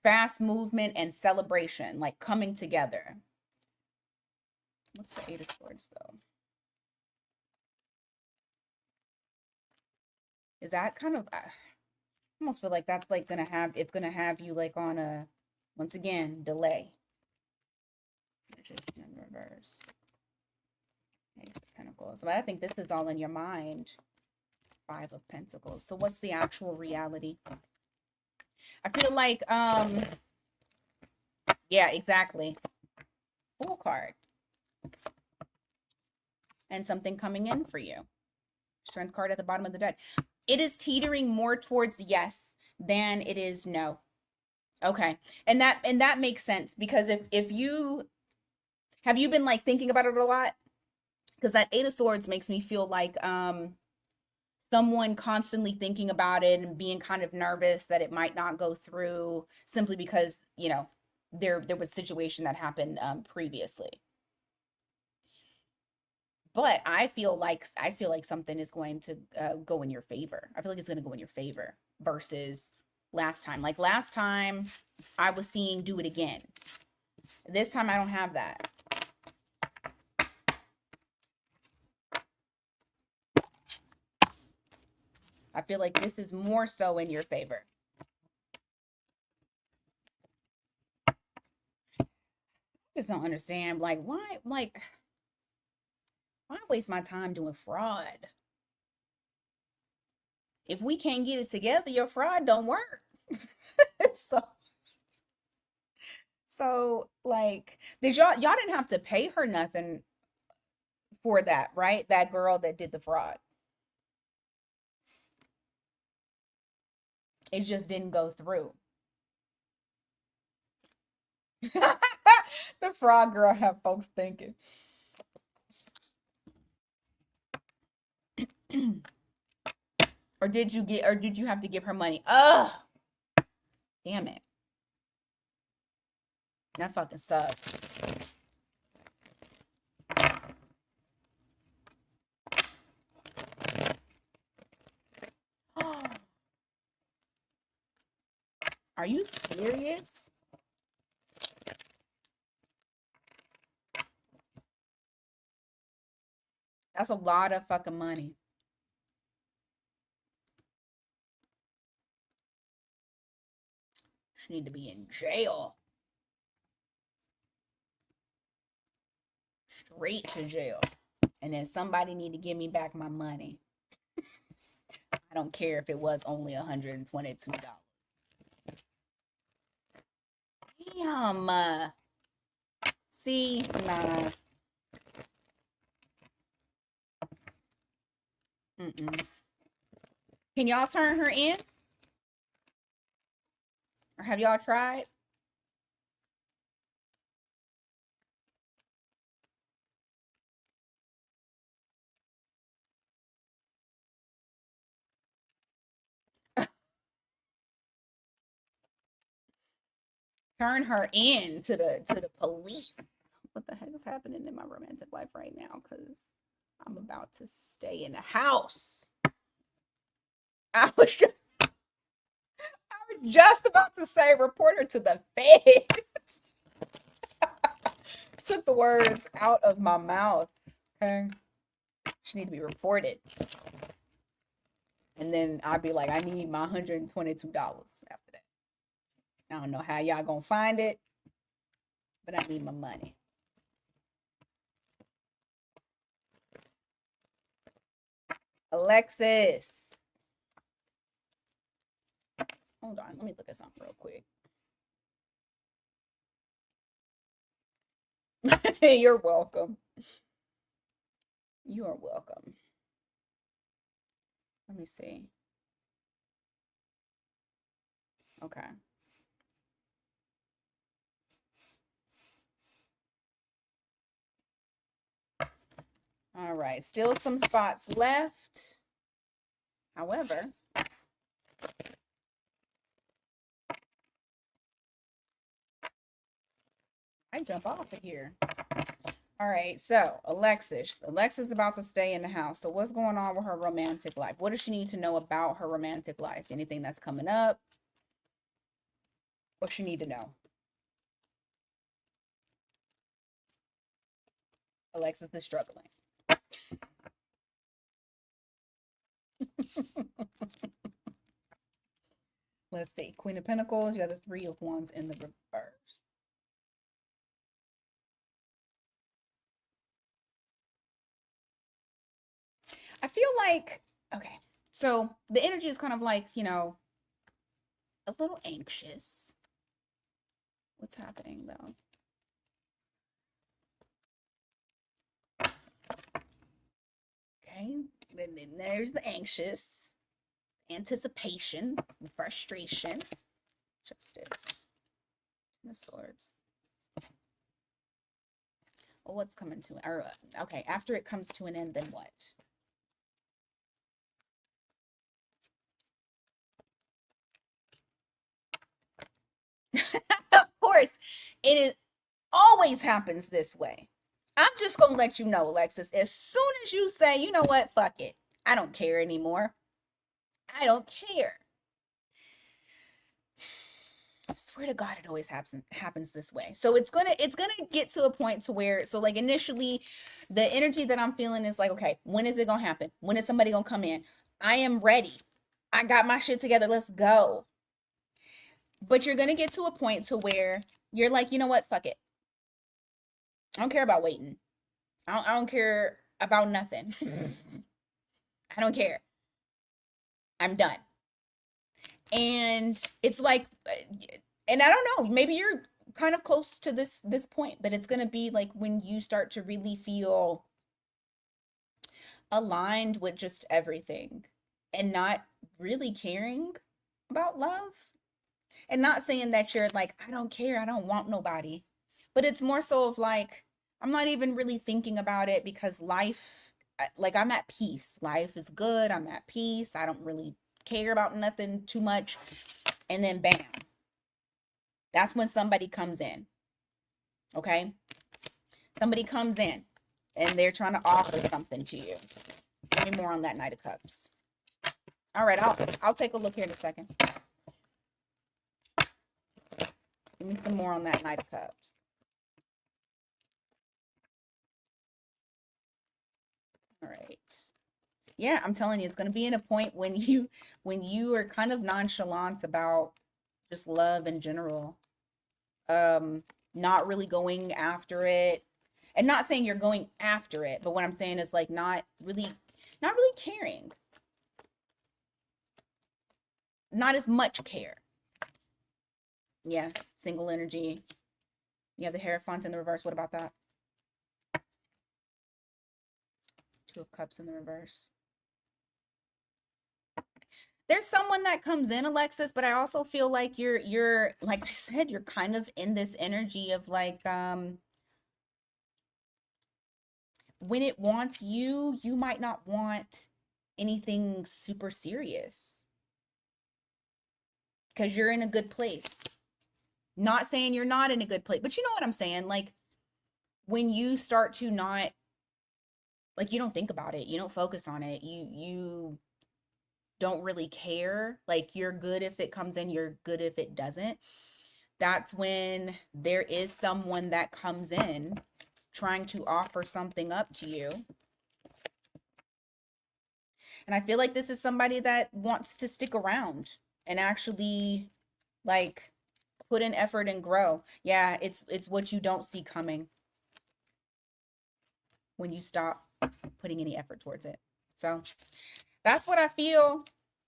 fast movement and celebration, like coming together. What's the Eight of Swords, though? Is that kind of, I almost feel like that's like it's gonna have you like on a, once again, delay. Magician in reverse. Ace of Pentacles. But I think this is all in your mind. Five of Pentacles. So what's the actual reality? I feel like, yeah, exactly. Fool card. And something coming in for you. Strength card at the bottom of the deck. It is teetering more towards yes than it is no. Okay. And that makes sense, because if you have you been like thinking about it a lot? Because that Eight of Swords makes me feel like someone constantly thinking about it and being kind of nervous that it might not go through, simply because, there was a situation that happened previously. But I feel like something is going to go in your favor. I feel like it's going to go in your favor versus last time. Like last time, I was seeing do it again. This time, I don't have that. I feel like this is more so in your favor. I just don't understand. Why waste my time doing fraud? If we can't get it together, your fraud don't work. so like, did y'all didn't have to pay her nothing for that, right? That girl that did the fraud. It just didn't go through. The fraud girl have folks thinking. Or did you have to give her money? Ugh, damn it. That fucking sucks. Are you serious? That's a lot of fucking money. She need to be in jail. Straight to jail. And then somebody need to give me back my money. I don't care if it was only $122. Damn. See, nah. Mm-mm. Can y'all turn her in? Or have y'all tried? turn her in to the police. What the heck is happening in my romantic life right now? Because I'm about to stay in the house. I was just about to say report her to the feds. Took the words out of my mouth. Okay. She need to be reported. And then I'd be like, I need my $122 after that. I don't know how y'all gonna find it, but I need my money. Alexis. Hold on, let me look at something real quick. You're welcome. You are welcome. Let me see. Okay. All right. Still some spots left. However, I jump off of here. All right, so Alexis is about to stay in the house. So what's going on with her romantic life? What does she need to know about her romantic life? Anything that's coming up? What she need to know? Alexis is struggling. Let's see. Queen of Pentacles. You have the Three of Wands in the reverse. I feel like, okay, so the energy is kind of like, you know, a little anxious. What's happening though? Okay, then there's the anxious, anticipation, frustration, justice, Ten of Swords. Well, what's coming to, or okay, after it comes to an end, then what? Of course, it is always happens this way. I'm just gonna let you know, Alexis, as soon as you say, you know what, fuck it, I don't care anymore, I don't care. I swear to God, it always happens this way. So it's gonna get to a point to where, so like initially, the energy that I'm feeling is like, okay, when is it gonna happen? When is somebody gonna come in? I am ready. I got my shit together. Let's go. But you're gonna get to a point to where you're like, you know what? Fuck it. I don't care about waiting. I don't care about nothing. I don't care. I'm done. And it's like, and I don't know, maybe you're kind of close to this point, but it's gonna be like when you start to really feel aligned with just everything and not really caring about love. And not saying that you're like, I don't care, I don't want nobody, but it's more so of like, I'm not even really thinking about it because life, like I'm at peace. Life is good. I'm at peace. I don't really care about nothing too much. And then bam, that's when somebody comes in. Okay? Somebody comes in and they're trying to offer something to you. Give me more on that Knight of Cups. All right, I'll take a look here in a second. Give me some more on that Knight of Cups. All right. Yeah, I'm telling you, it's going to be in a point when you are kind of nonchalant about just love in general. Not really going after it. And not saying you're going after it, but what I'm saying is like not really caring. Not as much care. Yeah, single energy. You have the Hierophant in the reverse. What about that? Two of Cups in the reverse. There's someone that comes in, Alexis, but I also feel like you're like I said, you're kind of in this energy of like when it wants you, you might not want anything super serious because you're in a good place. Not saying you're not in a good place, but you know what I'm saying? Like when you start to not, like, you don't think about it, you don't focus on it, you don't really care. Like you're good if it comes in, you're good if it doesn't. That's when there is someone that comes in trying to offer something up to you. And I feel like this is somebody that wants to stick around and actually like put in effort and grow. Yeah, it's what you don't see coming when you stop putting any effort towards it. So that's what I feel,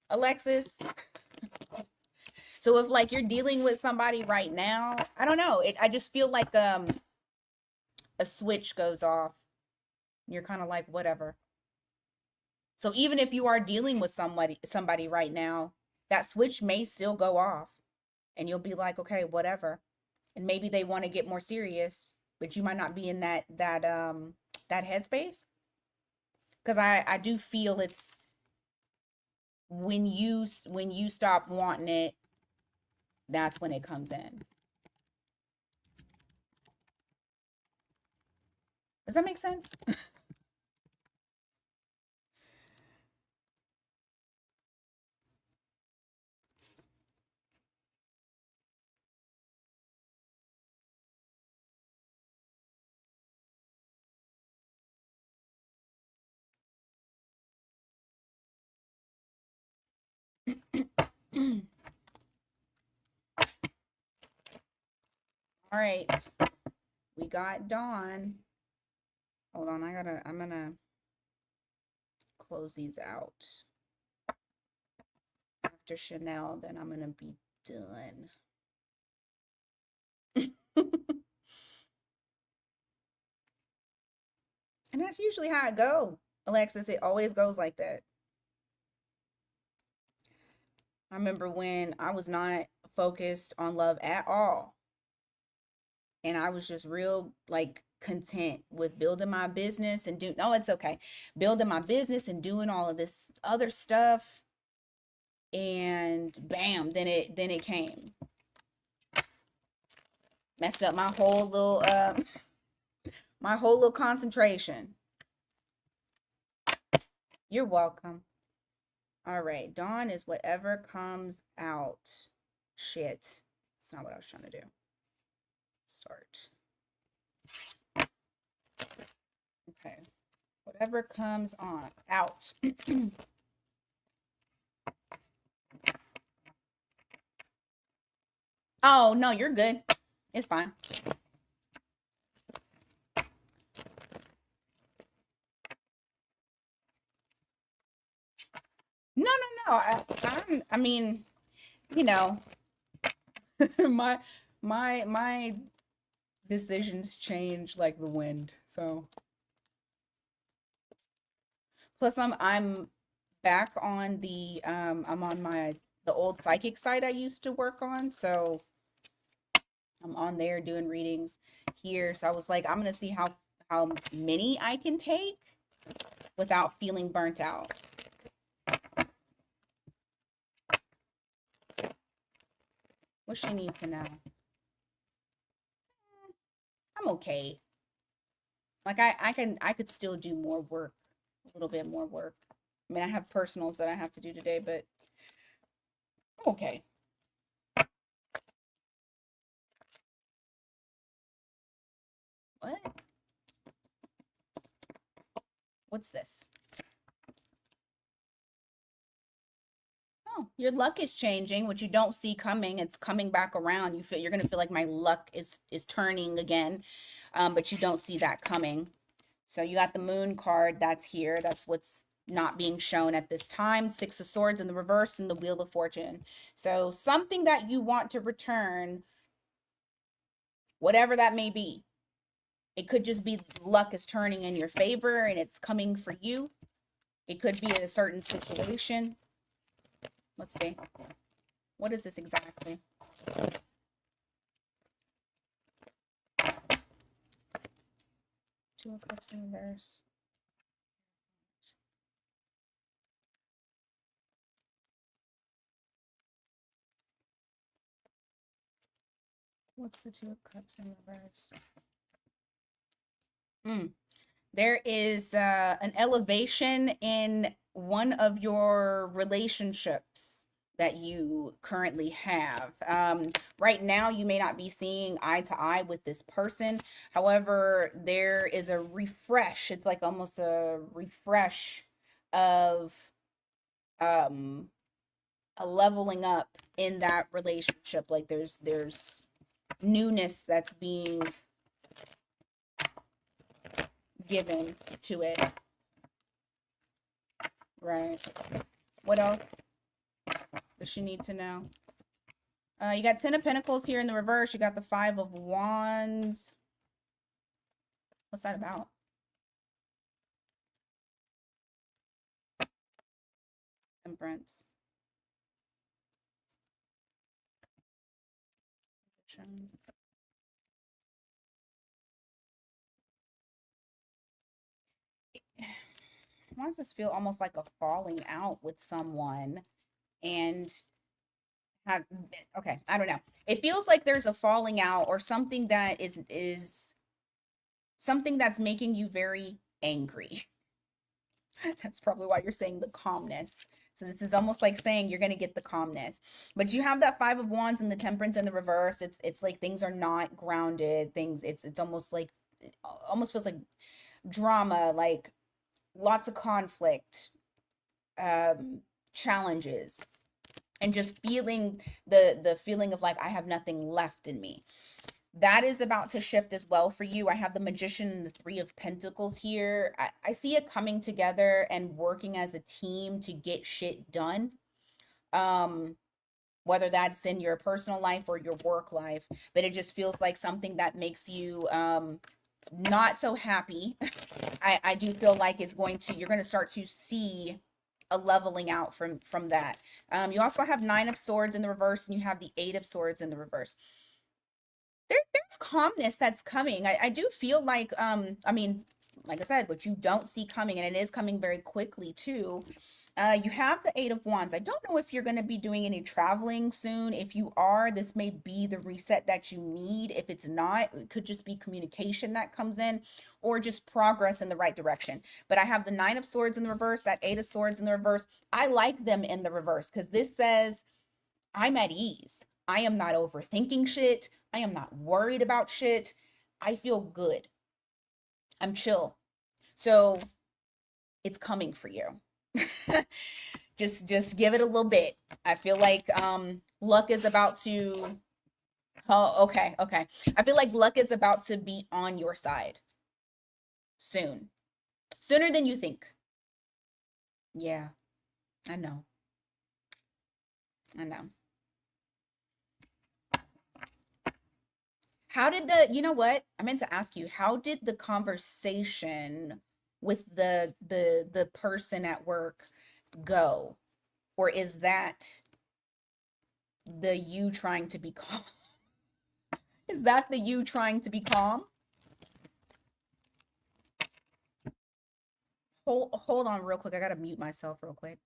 Alexis. So if like you're dealing with somebody right now, I don't know. I just feel like a switch goes off. You're kind of like whatever. So even if you are dealing with somebody right now, that switch may still go off and you'll be like, okay, whatever. And maybe they want to get more serious, but you might not be in that headspace. Cuz I do feel it's when you stop wanting it, that's when it comes in. Does that make sense? All right. We got Dawn. Hold on, I'm gonna close these out. After Chanel, then I'm gonna be done. And that's usually how it go, Alexis. It always goes like that. I remember when I was not focused on love at all. And I was just real like content with building my business and do no, it's okay. Building my business and doing all of this other stuff. And bam, then it came. Messed up my whole little concentration. You're welcome. All right, Dawn is whatever comes out. Shit. That's not what I was trying to do. Start. Okay. Whatever comes on out. Oh, no, you're good. It's fine. No, no, no. I mean, you know, my my decisions change like the wind. So plus I'm back on I'm on the old psychic site I used to work on. So I'm on there doing readings here. So I was like, I'm gonna see how many I can take without feeling burnt out. What she needs to know. I'm okay. Like I could still do more work, a little bit more work. I mean, I have personals that I have to do today, but I'm okay. What? What's this? Oh, your luck is changing, which you don't see coming. It's coming back around. You're gonna feel like my luck is turning again, but you don't see that coming. So you got the moon card that's here. That's what's not being shown at this time. Six of Swords in the reverse and the Wheel of Fortune. So something that you want to return, whatever that may be. It could just be luck is turning in your favor and it's coming for you. It could be a certain situation. Let's see. What is this exactly? Two of Cups in reverse. What's the Two of Cups in reverse? There is an elevation in one of your relationships that you currently have. Right now, you may not be seeing eye to eye with this person. However, there is a refresh. It's like almost a refresh of um, a leveling up in that relationship. Like there's newness that's being given to it. Right. What else does she need to know? You got 10 of Pentacles here in the reverse. You got the 5 of Wands. What's that about? Temperance. Why does this feel almost like a falling out with someone? And have, okay, I don't know. It feels like there's a falling out or something that is something that's making you very angry. That's probably why you're saying the calmness. So this is almost like saying you're going to get the calmness. But you have that 5 of Wands and the Temperance in the reverse. It's like things are not grounded. Things it's almost like it almost feels like drama, like lots of conflict, challenges, and just feeling the feeling of like I have nothing left in me. That is about to shift as well for you. I have the Magician and the 3 of Pentacles here. I see it coming together and working as a team to get shit done. Whether that's in your personal life or your work life, but it just feels like something that makes you not so happy. I do feel like it's going to, you're going to start to see a leveling out from that. You also have 9 of Swords in the reverse, and you have the 8 of Swords in the reverse. There's calmness that's coming. I do feel like I mean, like I said, what you don't see coming, and it is coming very quickly too. You have the 8 of Wands. I don't know if you're going to be doing any traveling soon. If you are, this may be the reset that you need. If it's not, it could just be communication that comes in or just progress in the right direction. But I have the 9 of Swords in the reverse, that 8 of Swords in the reverse. I like them in the reverse because this says I'm at ease. I am not overthinking shit. I am not worried about shit. I feel good. I'm chill. So it's coming for you. just give it a little bit. I feel like luck is about to okay. I feel like luck is about to be on your side soon. Sooner than you think. Yeah, I know. I know. How did you know what? I meant to ask you, how did the conversation with the person at work go? Or is that the you trying to be calm? Is that the you trying to be calm? Hold on real quick. I gotta mute myself real quick.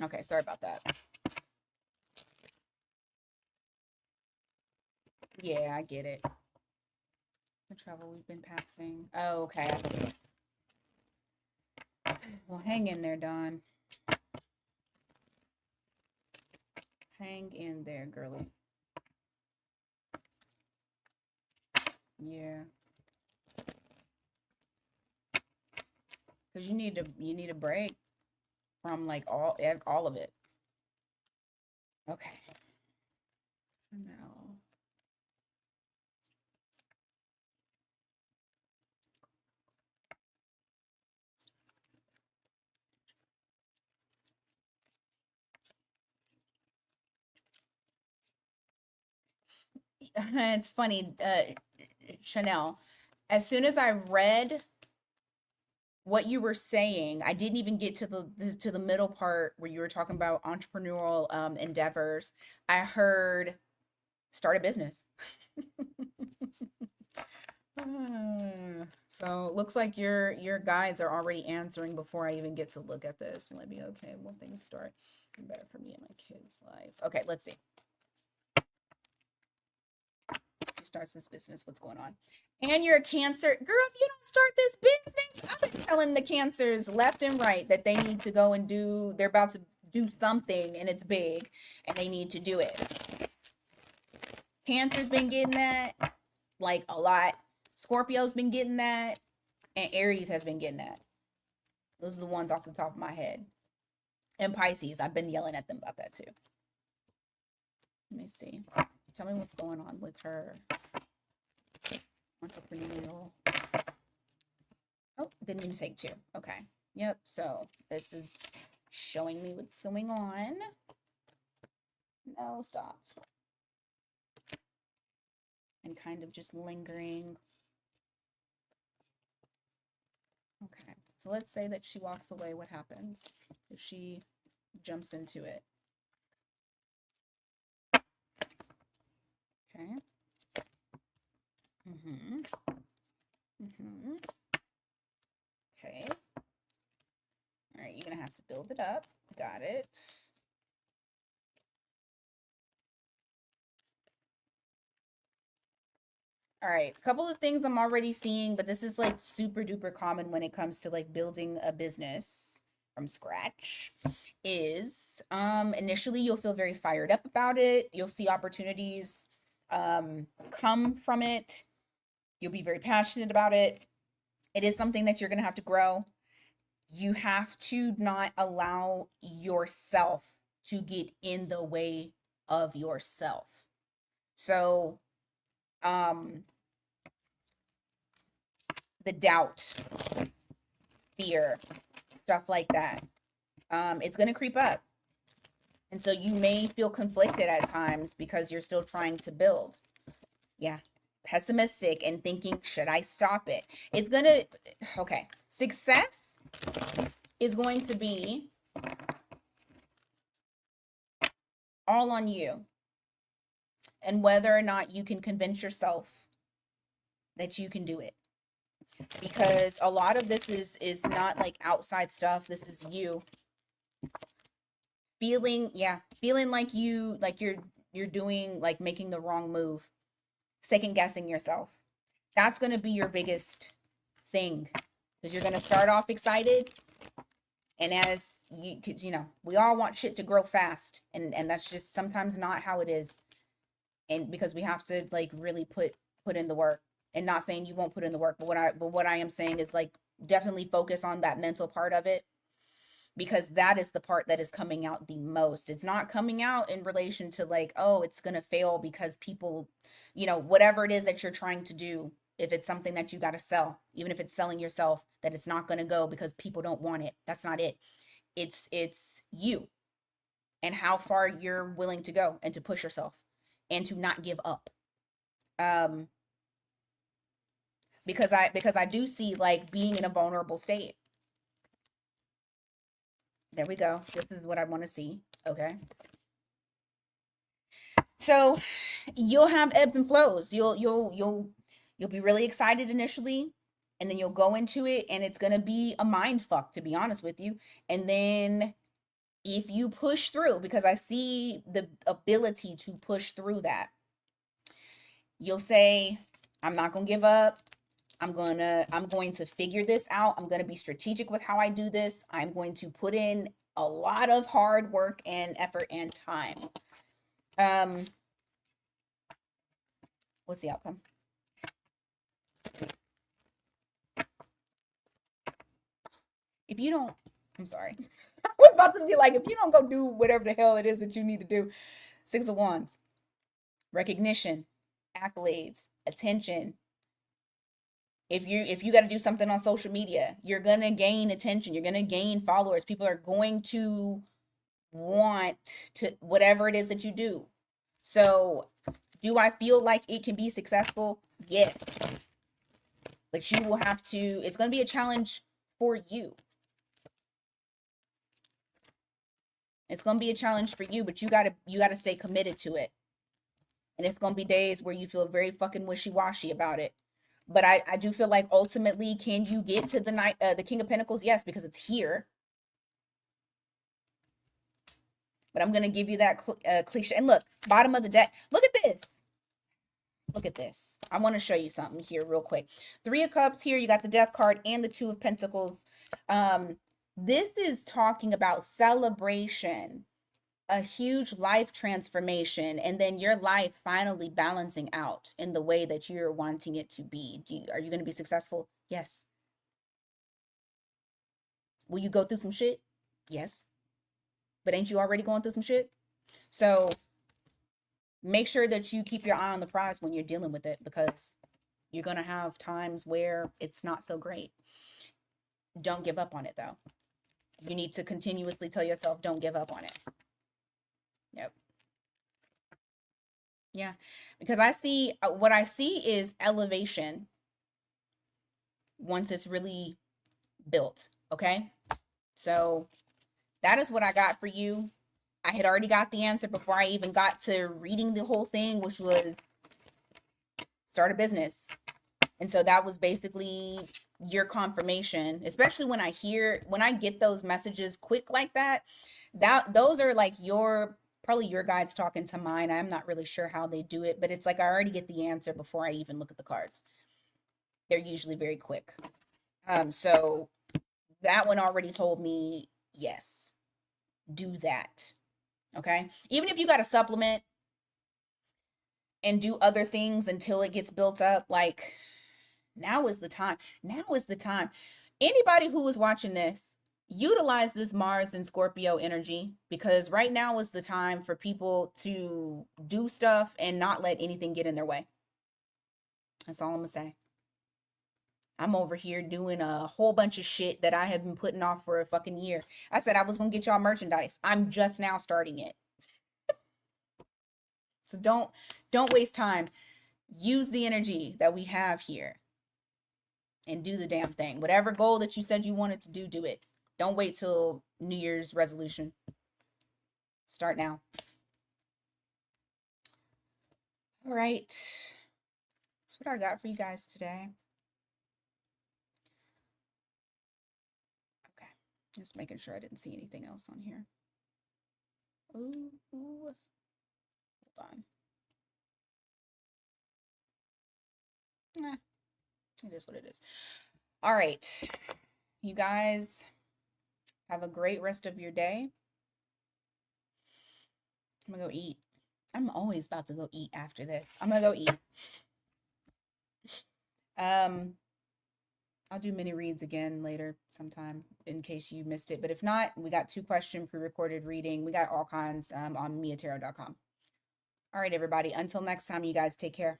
Okay, sorry about that. Yeah, I get it. The trouble we've been passing. Oh, okay. Well, hang in there, Dawn. Hang in there, girly. Yeah. Because you need a break from like all of it. Okay. Now. It's funny, Chanel. As soon as I read what you were saying, I didn't even get to the middle part where you were talking about entrepreneurial endeavors. I heard start a business. So looks like your guides are already answering before I even get to look at this. Let me okay, well things start better for me and my kids' life. Okay, let's see. She starts this business. What's going on? And you're a Cancer. Girl, if you don't start this business, I've been telling the Cancers left and right that they need to go and they're about to do something and it's big and they need to do it. Cancer's been getting that like a lot. Scorpio's been getting that. And Aries has been getting that. Those are the ones off the top of my head. And Pisces, I've been yelling at them about that too. Let me see. Tell me what's going on with her. Entrepreneurial. Oh, didn't even take 2. Okay. Yep. So this is showing me what's going on. No, stop. And kind of just lingering. Okay. So let's say that she walks away. What happens if she jumps into it? Okay. Okay. All right, you're gonna have to build it up. Got it. All right, a couple of things I'm already seeing, but this is like super duper common when it comes to like building a business from scratch is initially you'll feel very fired up about it. You'll see opportunities come from it. You'll be very passionate about it. It is something that you're going to have to grow. You have to not allow yourself to get in the way of yourself. So, the doubt, fear, stuff like that, it's going to creep up. And so you may feel conflicted at times because you're still trying to build. Yeah. Pessimistic and thinking, should I stop it? It's going to, okay. Success is going to be all on you and whether or not you can convince yourself that you can do it. Because a lot of this is not like outside stuff. This is you feeling like you're doing like making the wrong move, second guessing yourself. That's going to be your biggest thing because you're going to start off excited, and as you, cause, you know, we all want shit to grow fast, and that's just sometimes not how it is, and because we have to like really put in the work. And not saying you won't put in the work, but what I am saying is like definitely focus on that mental part of it, because that is the part that is coming out the most. It's not coming out in relation to like, oh, it's going to fail because people, you know, whatever it is that you're trying to do, if it's something that you got to sell, even if it's selling yourself, that it's not going to go because people don't want it. That's not it. It's you and how far you're willing to go and to push yourself and to not give up. Because I do see like being in a vulnerable state. There we go. This is what I want to see. Okay. So you'll have ebbs and flows. You'll be really excited initially, and then you'll go into it and it's gonna be a mind fuck, to be honest with you. And then if you push through, because I see the ability to push through that, you'll say, I'm not gonna give up. I'm going to figure this out. I'm going to be strategic with how I do this. I'm going to put in a lot of hard work and effort and time. Um, what's the outcome? If you don't, I'm sorry. I was about to be like, if you don't go do whatever the hell it is that you need to do, Six of Wands, recognition, accolades, attention. If you got to do something on social media, you're gonna gain attention. You're gonna gain followers. People are going to want to whatever it is that you do. So, do I feel like it can be successful? Yes, but you will have to. It's gonna be a challenge for you. It's gonna be a challenge for you, but you gotta stay committed to it. And it's gonna be days where you feel very fucking wishy-washy about it. But I do feel like ultimately, can you get to the King of Pentacles? Yes, because it's here. But I'm gonna give you that cliche. And look, bottom of the deck. Look at this. Look at this. I want to show you something here real quick. Three of Cups here. You got the Death card and the Two of Pentacles. This is talking about celebration, a huge life transformation, and then your life finally balancing out in the way that you're wanting it to be. Are you going to be successful? Yes. Will you go through some shit? Yes. But ain't you already going through some shit? So make sure that you keep your eye on the prize when you're dealing with it, because you're going to have times where it's not so great. Don't give up on it, though. You need to continuously tell yourself, don't give up on it. Yep. Yeah. Because what I see is elevation once it's really built. Okay. So that is what I got for you. I had already got the answer before I even got to reading the whole thing, which was start a business. And so that was basically your confirmation, especially when I get those messages quick like that, those are like probably your guides talking to mine. I'm not really sure how they do it, but it's like I already get the answer before I even look at the cards. They're usually very quick. So that one already told me, yes, do that. Okay. Even if you got to supplement and do other things until it gets built up, like now is the time. Now is the time. Anybody who is watching this, utilize this Mars and Scorpio energy, because right now is the time for people to do stuff and not let anything get in their way. That's all I'm going to say. I'm over here doing a whole bunch of shit that I have been putting off for a fucking year. I said I was going to get y'all merchandise. I'm just now starting it. So don't waste time. Use the energy that we have here and do the damn thing. Whatever goal that you said you wanted to do, do it. Don't wait till New Year's resolution. Start now. All right. That's what I got for you guys today. Okay. Just making sure I didn't see anything else on here. Ooh. Hold on. Nah, it is what it is. All right. You guys have a great rest of your day. I'm gonna go eat. I'm always about to go eat after this. I'm gonna go eat. I'll do mini reads again later sometime in case you missed it. But if not, we got 2-question pre-recorded reading. We got all kinds on miatarot.com. All right, everybody. Until next time, you guys take care.